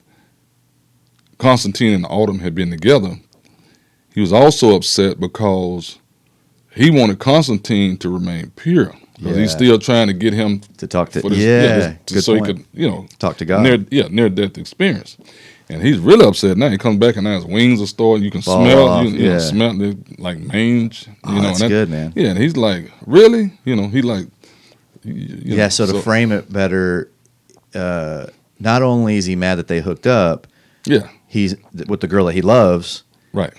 Constantine and Autumn had been together, he was also upset because he wanted Constantine to remain pure. Because he's Yeah. still trying to get him To talk to for this, good so point. he could, Talk to God. near death experience. And he's really upset now. He comes back and now his wings are starting. You can Fall smell, off, you know, yeah. smell the, like mange. That's and good, man. Yeah, and he's like, really? He like, Yeah, so to frame it better, not only is he mad that they hooked up, yeah, he's with the girl that he loves. right.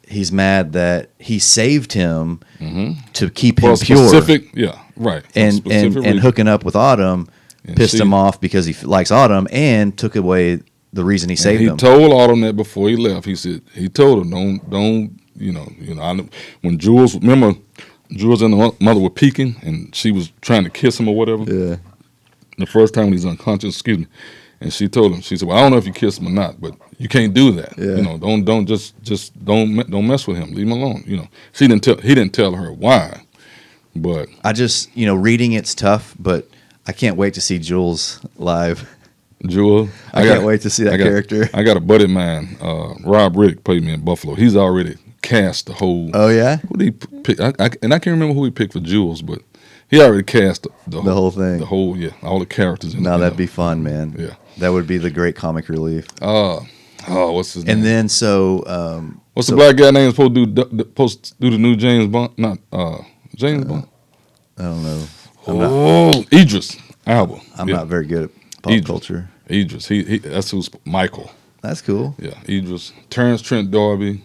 He's mad that he saved him to keep For him a pure, specific, yeah, right. For a and specific and reason. hooking up with Autumn And pissed she- him off because he likes Autumn and took away the reason he saved he him. told Autumn that before he left. He said he told her, don't, when Jules and the mother were peeking and she was trying to kiss him or whatever. Yeah, The first time when he's unconscious, excuse me, and she told him, she said, "Well, I don't know if you kissed him or not, but you can't do that. Yeah. Don't mess with him. Leave him alone. He didn't tell her why, but I just reading it's tough, but I can't wait to see Jules live. Jewel, I can't wait to see that character. I got a buddy of mine, Rob Riddick, played me in Buffalo. He's already cast the whole. Oh yeah, Who did he pick? And I can't remember who he picked for Jules, but he already cast the whole thing. The whole, yeah, all the characters. no, that'd be fun, man. Yeah. That would be the great comic relief. What's his name? And then so What's the black guy name supposed to do the new James Bond? Not James Bond. I don't know. Idris Elba. I'm Yeah. not very good at pop Idris. culture. Idris. He that's who's Michael. That's cool. Yeah, Idris. Terrence Trent D'Arby.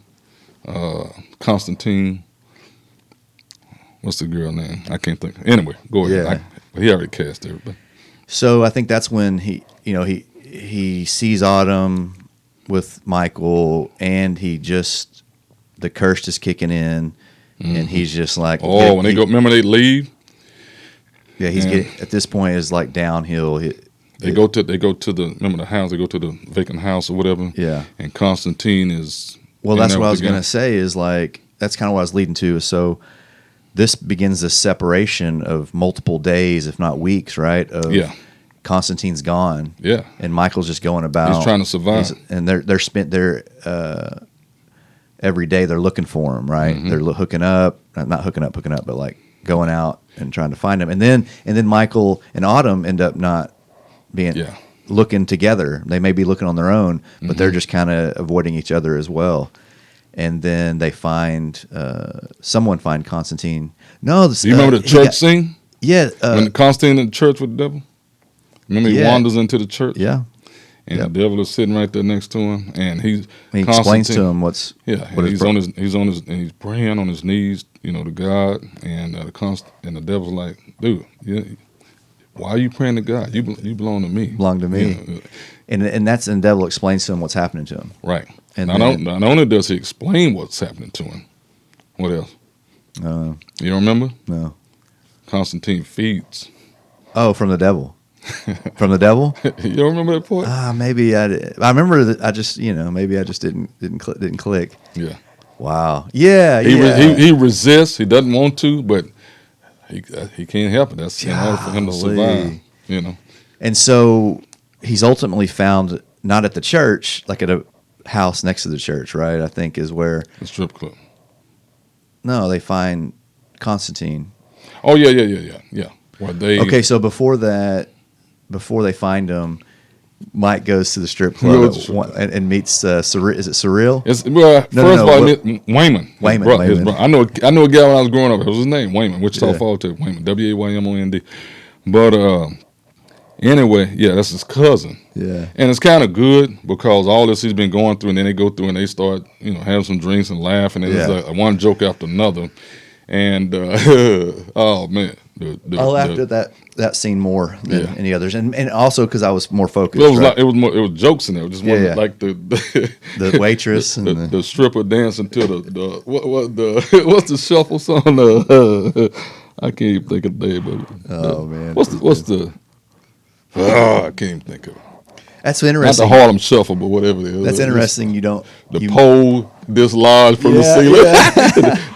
Constantine. What's the girl name? I can't think. Anyway, go ahead. Yeah. He already cast everybody. So I think that's when he sees Autumn with Michael, and the curse is kicking in, and he's just like, Oh, when they go, remember they leave. Yeah, he's Yeah. getting at this point is like downhill. They go to the remember the house. They go to the vacant house or whatever. Yeah. And Constantine is. Well, in that's there what I with was the guy. gonna say. Is like that's kind of what I was leading to. So this begins this separation of multiple days, if not weeks, right? Of Yeah. Constantine's gone. Yeah. And Michael's just going about. He's trying to survive. And they're spent there every day they're looking for him, right? Mm-hmm. They're hooking up, not hooking up, but like going out and trying to find him. And then Michael and Autumn end up not being looking together. They may be looking on their own, but they're just kind of avoiding each other as well. And then they find someone find Constantine. No, Do you remember the church scene? Yeah, when Constantine in the church with the devil? Remember he wanders into the church? yeah. And the devil is sitting right there next to him, and he explains to him what he's he's praying on his knees, to God, and the devil's like, dude, why are you praying to God? You belong to me. Belong to me. And the devil explains to him what's happening to him. Right. And not only does he explain what's happening to him, what else? You don't remember? No. Constantine feeds. Oh, from the devil. From the devil? You don't remember that part? Maybe I remember that. I just maybe I just didn't click. Yeah. Wow. Yeah. He resists. He doesn't want to, but he can't help it. That's in order for him to survive. And so he's ultimately found not at the church, like at a house next to the church, right? I think is where the strip club. No, they find Constantine. Oh yeah. Okay, so before they find him, Mike goes to the strip club and meets is it Surreal? First of all, Wayman. Wayman. I know a guy when I was growing up. It was his name, Wayman, Wichita Falls, Wayman, Waymond. But anyway, that's his cousin. Yeah. And it's kind of good because all this he's been going through, and then they go through and they start, having some drinks and laugh, and it's like one joke after another. And oh man, after that scene more than any others, and also because I was more focused. It was jokes in there. It just wasn't like the waitress and the stripper dancing to what's the shuffle song? I can't even think of the name of it. Oh man, I can't even think of it. That's interesting. Not the Harlem Shuffle, but whatever it is. That's interesting. The pole dislodged from the ceiling.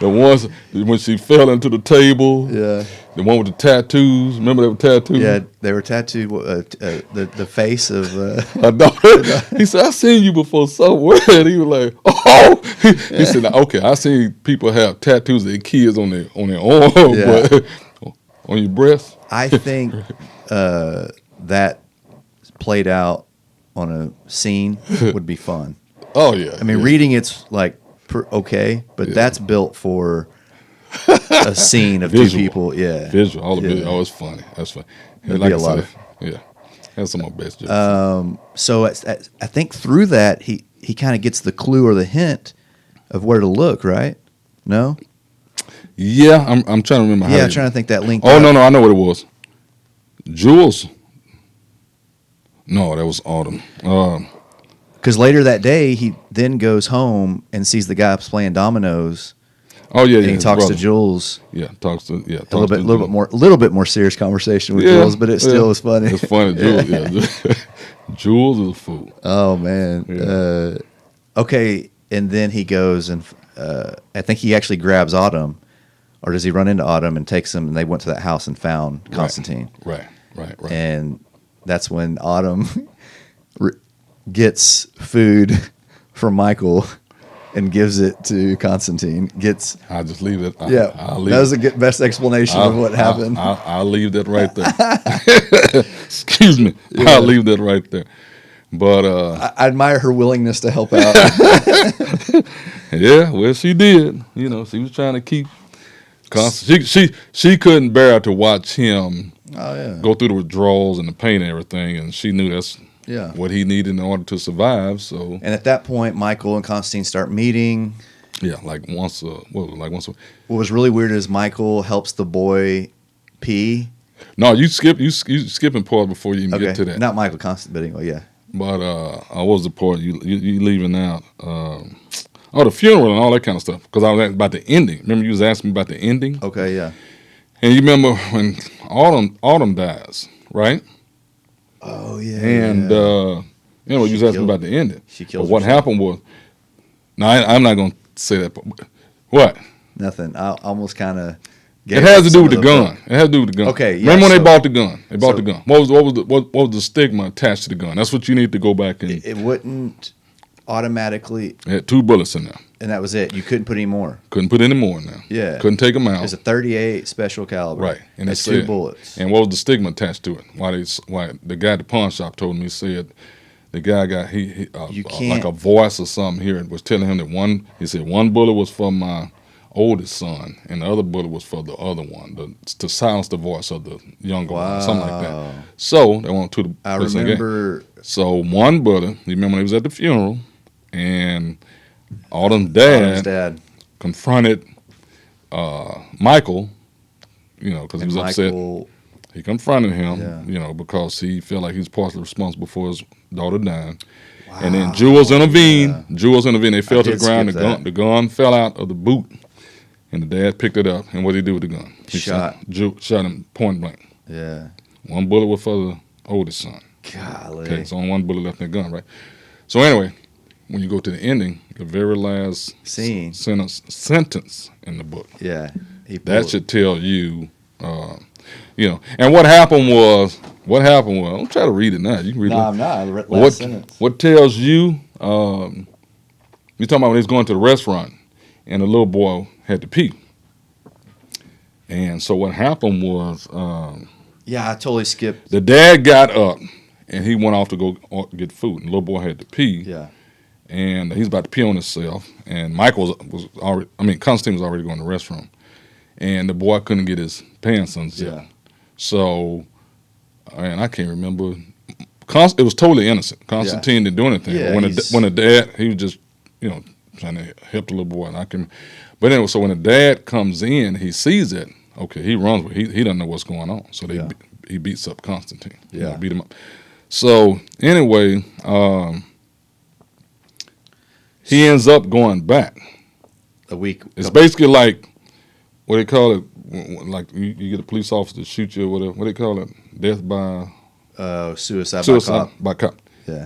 The ones when she fell into the table. Yeah. The one with the tattoos. Remember they were tattoos? Yeah, they were tattooed. The face of. I know. He said, "I seen you before somewhere." And he was like, "Oh." He said, "Okay, I seen people have tattoos of their kids on their arm, but on your breast." I think that played out on a scene would be fun. Oh yeah. I mean, reading it's like okay, but that's built for a scene of two people. Yeah, visual. All the visual. Oh, it's funny. That's funny. It'd be a lot of. Yeah, that's some of my best jokes. So I think through that he kind of gets the clue or the hint of where to look. Right? No. Yeah, I'm trying to remember. Yeah, I'm trying to think that link. Oh no, I know what it was. Jules. No, that was Autumn. Because later that day, he then goes home and sees the guy playing dominoes. Oh yeah, and he talks to Jules. Yeah, a little bit more serious conversation with Jules, but it still was funny. It's funny, Jules. Yeah, Jules is a fool. Oh man. Yeah. Okay, and then he goes and I think he actually grabs Autumn, or does he run into Autumn and takes him? And they went to that house and found Constantine. Right. And that's when Autumn gets food from Michael and gives it to Constantine. I'll just leave it. That was the best explanation of what happened. I'll leave that right there. Excuse me. Yeah. I'll leave that right there. But I admire her willingness to help out. Yeah, well, she did. She was trying to keep. She couldn't bear to watch him go through the withdrawals and the pain and everything, and she knew that's what he needed in order to survive. So, and at that point, Michael and Constantine start meeting. Yeah, like once. What was really weird is Michael helps the boy pee. No, you skipping part before you even get to that. Not Michael, Constantine, but anyway, yeah. But what was the part you leaving out? The funeral and all that kind of stuff. Because I was asking about the ending. Remember you was asking me about the ending? Okay, yeah. And you remember when Autumn dies, right? Oh, yeah. And, you was asking about the ending. She kills what happened was, no, I'm not going to say that. What? Nothing. I almost kind of... It has to do with the gun. It has to do with the gun. Okay, yeah. Remember when they bought the gun? They bought the gun. What was the stigma attached to the gun? That's what you need to go back and... It wouldn't automatically... It had 2 bullets in there. And that was it. You couldn't put any more. Couldn't put any more in there. Yeah. Couldn't take them out. It's a 38 special caliber. Right. And it's it 2 said- bullets. And what was the stigma attached to it? Why the guy at the pawn shop told me, he said the guy got You like can't- a voice or something here was telling him that he said one bullet was for my oldest son and the other bullet was for the other one to silence the voice of the younger one, something like that. Wow. So they went to the I person again. remember. So one bullet, you remember when he was at the funeral and Autumn's Autumn's dad dad. confronted Michael, because he And was upset. Michael, He confronted him, Yeah. because he felt like he was partially responsible for his daughter dying. And then Jules intervened. Yeah. Jules intervened. They fell to the did ground. skip that. The gun fell out of the boot, and the dad picked it up. And what did he do with the gun? He Shot. shot him point blank. Yeah. One bullet was for the oldest son. Golly. Okay, so only one bullet left in the gun, right? So anyway, when you go to the ending, the very last Scene. sentence in the book, Yeah. He that pulled- should tell you, And what happened was, I'll try to read it now. You can read No, it. I'm not. The last sentence. What tells you, you're talking about when he's going to the restaurant and the little boy had to pee. And so what happened was Yeah, I totally skipped. the dad got up and he went off to go get food. And the little boy had to pee. Yeah. And he's about to pee on himself. And Michael Constantine was already going to the restroom. And the boy couldn't get his pants unzipped. Yeah. So, and I can't remember. It was totally innocent. Constantine didn't do anything. Yeah, When the dad, he was just, trying to help the little boy. And but anyway, so when the dad comes in, he sees it. Okay, he runs, but he doesn't know what's going on. So he beats up Constantine. Yeah. Beat him up. So anyway, he ends up going back. A week. It's basically like, what they call it, like you get a police officer to shoot you or whatever. What they call it? Death by Suicide by suicide cop. by cop. Yeah.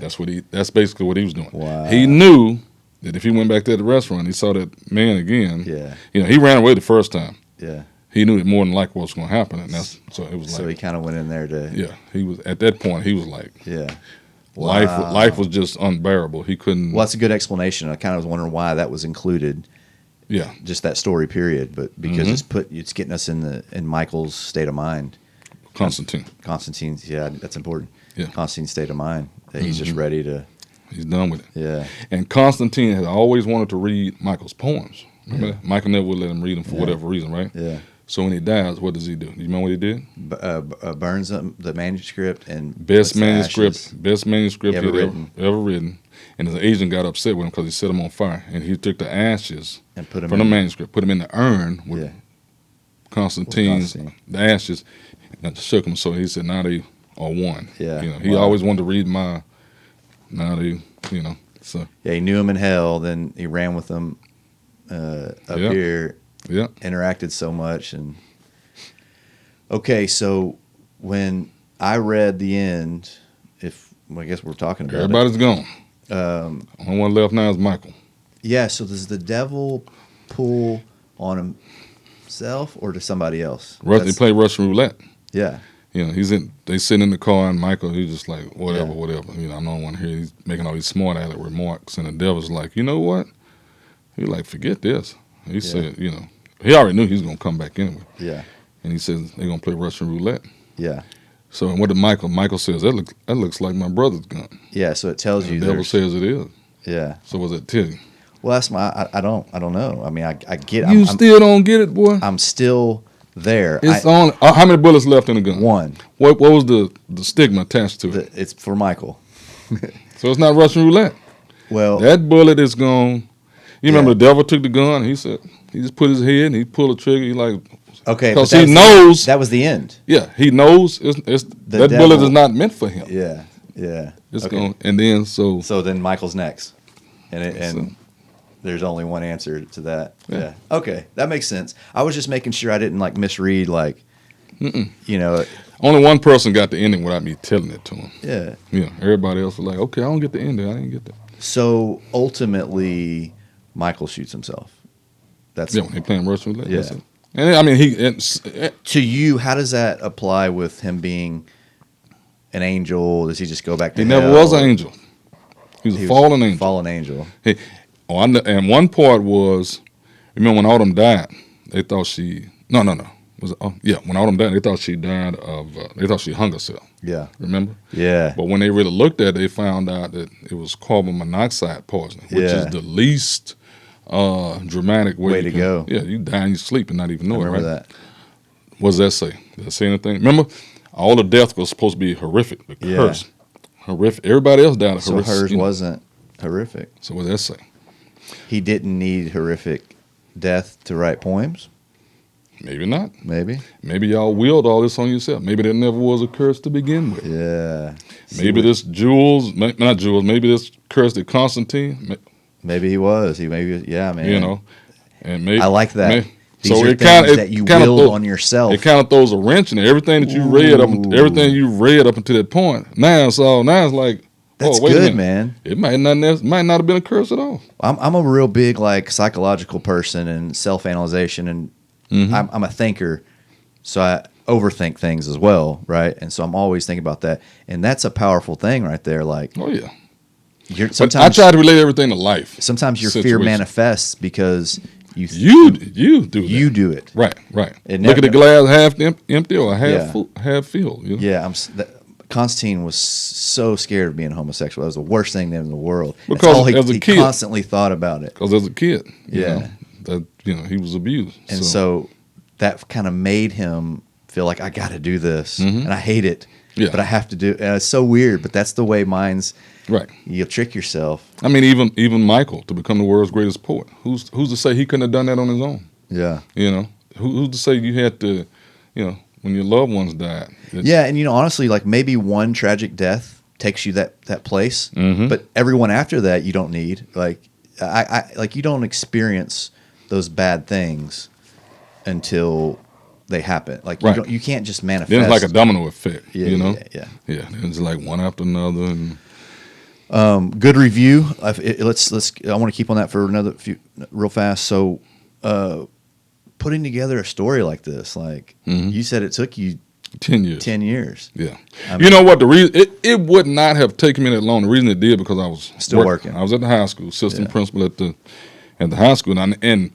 That's basically what he was doing. Wow. He knew that if he went back to the restaurant, he saw that man again. Yeah. He ran away the first time. Yeah. He knew that more than likely what was going to happen, and so it was So he like, kind of went in there to. yeah, he was at that point. He was like, Yeah. life was just unbearable. He couldn't. Well, that's a good explanation. I kind of was wondering why that was included. Yeah. Just that story period, but because it's getting us in Michael's state of mind. Constantine's, yeah, that's important. Yeah. Constantine's state of mind that he's just ready to. He's done with it. Yeah. And Constantine had always wanted to read Michael's poems. Remember that? Michael never would let him read them for whatever reason, right? Yeah. So when he dies, what does he do? You remember what he did? Burns the manuscript and Best puts the ashes. manuscript Ever he'd written. ever written. And his agent got upset with him because he set him on fire. And he took the ashes And put 'em from the in- manuscript, put them in the urn with Yeah. Constantine's, Constantine. the ashes, and shook him. So he said, now they are one. Yeah. He Wow. always wanted to read now they, so. Yeah, he knew him in hell. Then he ran with him up Yeah. here. Yeah. Interacted so much. And okay, so when I read the end, I guess we're talking about Everybody's gone. it. Only one left now is Michael. Yeah. So does the devil pull on himself or to somebody else? They That's- play Russian roulette. Yeah. They sitting in the car, and Michael, he's just like, whatever. Yeah. I don't want to hear. He's making all these smart aleck remarks, and the devil's like, you know what? He's like, forget this. He said, he already knew he was gonna come back anyway, Yeah. and he says they're gonna play Russian roulette. Yeah. So what did Michael? Michael says that looks like my brother's gun. Yeah. So it tells And you the devil there's- says it is. Yeah. So what does it tell you? Well, that's I don't know. I mean, I get. You still don't get it, boy. I'm still there. It's on. How many bullets left in the gun? One. What was the stigma attached to it? It's for Michael. So it's not Russian roulette. Well, That bullet is gone. You remember Yeah. the devil took the gun. He said he just put his head and he pulled the trigger. He like, okay, because but he that was knows. that was the end. Yeah, he knows that bullet devil- is not meant for him. Yeah. Yeah. It's Okay. gone. And then so So then Michael's next, and there's only one answer to that. Yeah. Okay, that makes sense. I was just making sure I didn't misread only one person got the ending without me telling it to him. Yeah. Yeah, everybody else was like, okay, I don't get the ending. I didn't get that. So ultimately, Michael shoots himself. That's Yeah, when they playing Russian roulette. Yeah. That's it. And I mean, to you. How does that apply with him being an angel? Does he just go back to he hell? never was an angel. He was a fallen angel. Fallen angel. Hey, Oh, and one part was, remember when Autumn died, they thought she, no. Was it, oh, yeah, when Autumn died, they thought she died of, they thought she hung herself. Yeah. Remember? Yeah. But when they really looked at it, they found out that it was carbon monoxide poisoning, which Yeah. is the least dramatic way to you can, go. Yeah, you die in your sleep and not even know I it, remember right? that. What does that say? Does it say anything? Remember, all the death was supposed to be horrific, but Yeah. hers. Horrific. Everybody else died of So horrific. hers wasn't horrific. So what does that say? He didn't need horrific death to write poems. Maybe not. Maybe. Maybe y'all willed all this on yourself. Maybe there never was a curse to begin with. Yeah. Maybe this Jules, not Jules, maybe this curse that Constantine, Maybe he was. Yeah, man. you know, and maybe I like that. These so are it things kind of that you willed on yourself. It kind of throws a wrench in there. Everything that you read up until that point. Now it's like, That's oh, wait a good, minute. man. It might not have been a curse at all. I'm a real big like psychological person and self-analyzation, and Mm-hmm. I'm a thinker, so I overthink things as well, right? And so I'm always thinking about that, and that's a powerful thing right there. Like, Oh yeah. you're, But I try to relate everything to life. sometimes your fear situation. manifests because you You do that. you do it. Right. It Look at the never- glass half empty or half Yeah. full, half filled. You know? Yeah, Constantine was so scared of being homosexual. That was the worst thing in the world. That's Because all as a he kid- constantly thought about it. Because as a kid, Yeah. he was abused. And so that kind of made him feel like I got to do this, Mhm. and I hate it, Yeah. but I have to do it. And it's so weird, but that's the way minds. right. You trick yourself. I mean, even Michael to become the world's greatest poet. Who's to say he couldn't have done that on his own? Yeah. You know, who's to say you had to, when your loved ones died? Yeah, and honestly, like maybe one tragic death takes you that place, Mhm. but everyone after that you don't need. Like I like you don't experience those bad things until they happen. Like Right. you can't just manifest. Then it's like a domino effect. Yeah, you know. yeah. Yeah. It's like one after another. And Good review. Let's. I want to keep on that for another few real fast. So, putting together a story like this, like Mhm. you said, it took you 10 years. 10 years. Yeah. I You know what? The reason it would not have taken me that long. The reason it did because I was Still working. I was at the high school, assistant Yeah. principal at the high school, and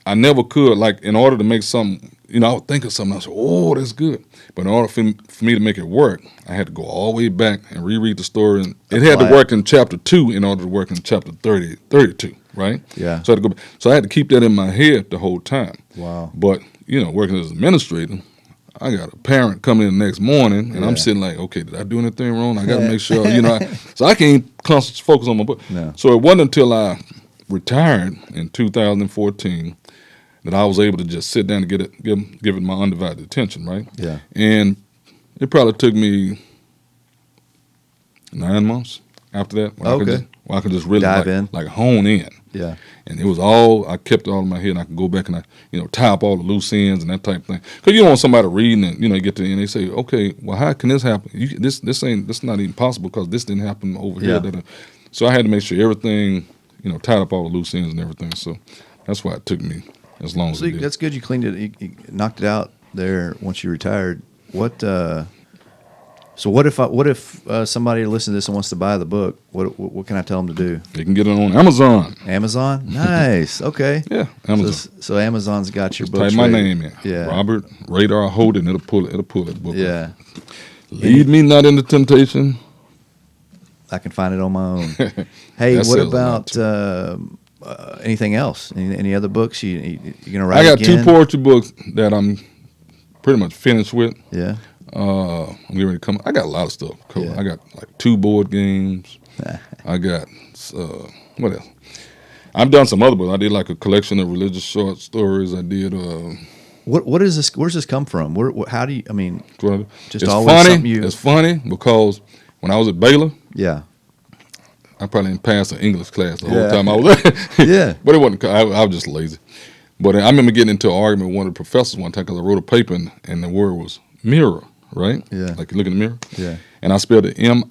I never could, like, in order to make something, I would think of something. I said, "Oh, that's good," but in order for me to make it work, I had to go all the way back and reread the story, and it had to Apply it. work in chapter 2 in order to work in chapter 32, right? Yeah. So I had to go. So I had to keep that in my head the whole time. Wow. But working as an administrator, I got a parent coming in the next morning, and Yeah. I'm sitting like, okay, did I do anything wrong? I got to make sure, so I can't constantly focus on my book. No. So it wasn't until I retired in 2014 that I was able to just sit down and give it my undivided attention, right? Yeah. And it probably took me 9 months after that when Okay. I could just really Dive in. like hone in. Yeah. And it was I kept it all in my head, and I could go back and tie up all the loose ends and that type of thing. Because you don't want somebody reading and, you get to the end, they say, okay, well, how can this happen? This not even possible because this didn't happen over Yeah. here. So I had to make sure everything, tied up all the loose ends and everything. So that's why it took me as long as So it did. that's good. You cleaned it. You knocked it out there once you retired. What? So what if somebody listens to this and wants to buy the book? What can I tell them to do? You can get it on Amazon. Amazon. Nice. Okay. Yeah, Amazon. So Amazon's got your Just book. type my name in. Yeah. Robert Radar Holt, and it'll pull that book. Yeah. Lead me not into temptation. I can find it on my own. Hey, That what sells a lot, about anything else? Any other books you gonna write? I got again? 2 poetry books that I'm pretty much finished with. Yeah. I'm getting ready to come. I got a lot of stuff. Cool. Yeah. I got like 2 board games. I got what else? I've done some other books. I did like a collection of religious short stories. I did. What is this? Where's this come from? How do you? I mean, Just it's always funny. something you- It's funny because when I was at Baylor, yeah. I probably didn't pass an English class the Yeah. whole time I was there. Yeah. But it wasn't. I was just lazy. But I remember getting into an argument with one of the professors one time because I wrote a paper and the word was mirror, right? Yeah. Like you look in the mirror. Yeah. And I spelled it Mirrow.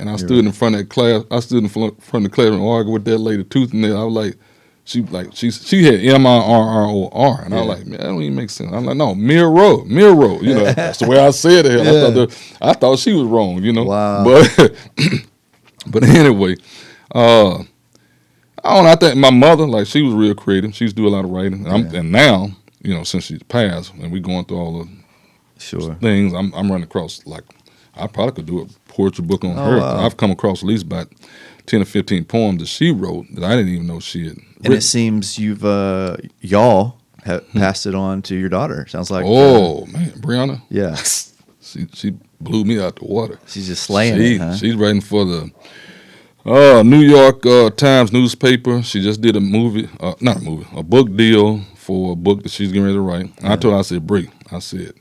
And I stood in front of that class. I stood in front of the class and argued with that lady tooth and nail. I was like, she had Mirror, and I was like, man, that don't even make sense. I'm like, no, mirror. That's the way I said it. Yeah. I thought she was wrong, Wow. But but anyway, I don't know. I think my mother, like, she was real creative. She used to do a lot of writing. And now, you know, since she's passed, and we going through all the Sure. things, I'm running across, like, I probably could do a poetry book on her. wow. I've come across at least about 10 or 15 poems that she wrote that I didn't even know she had And written. it seems you've y'all have passed it on to your daughter. Sounds like Oh, man, Brianna, yeah, she blew me out the water. she's just slaying it, huh? She's writing for the New York Times newspaper. She just did a movie, not a movie, a book deal for a book that she's getting ready to write. And I told her, I said, Brie, I said,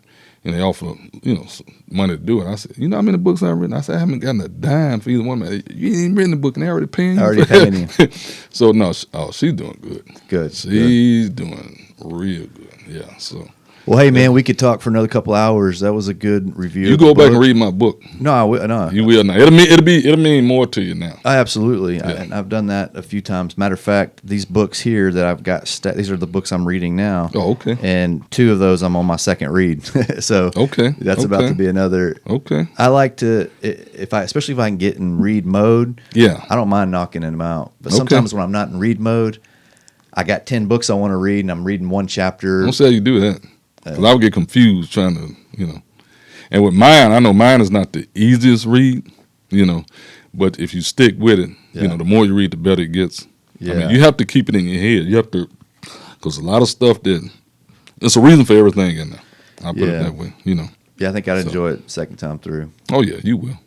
and they offer, you know, money to do it. I said, you know how many books I've written? I said, I haven't gotten a dime for either one. Man, you ain't written the book and they already paying you. Already paying you. So no, she's doing good. Good. She's doing real good. Yeah. So Well, hey man, we could talk for another couple hours. That was a good review. you of the go back book. and read my book. No, I will. No, You will now. It'll mean more to you now. absolutely. Yeah. And I've done that a few times. Matter of fact, these books here that I've got, these are the books I'm reading now. Oh, okay. And 2 of those I'm on my second read. So Okay. that's about Okay. to be another. Okay. I like to, especially if I can get in read mode. Yeah. I don't mind knocking them out. But Okay. sometimes when I'm not in read mode, I got 10 books I want to read, and I'm reading one chapter. Don't say how you do that. Because I would get confused trying to, you know. And with mine, I know mine is not the easiest read, you know. But if you stick with it, Yeah. you know, the more you read, the better it gets. I Yeah. mean, you have to keep it in your head. You have to, because a lot of stuff it's a reason for everything in there. I'll put Yeah. it that way, you know. Yeah, I think I'd So- enjoy it second time through. Oh, yeah, you will.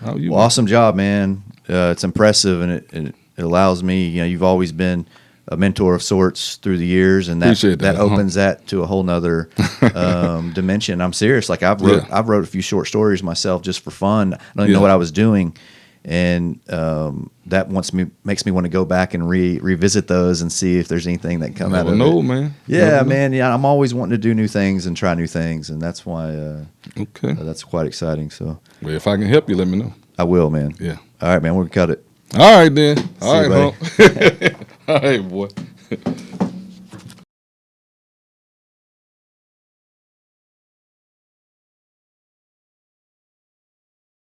Oh, you Well, will. awesome job, man. It's impressive, and it allows me. You know, you've always been a mentor of sorts through the years, and that Appreciate that, huh? opens that to a whole nother dimension. I'm serious. Like I've wrote a few short stories myself just for fun. I don't even know Yeah. what I was doing, and that makes me want to go back and revisit those and see if there's anything that come out Never of know, it. man. Yeah, Never know. man. Yeah, I'm always wanting to do new things and try new things, and that's why Okay. that's quite exciting. So Well, if I can help you, let me know. I will, man. Yeah. All right, man. We're gonna cut it. All right, then. See All you, right, buddy. Hump. All right, boy.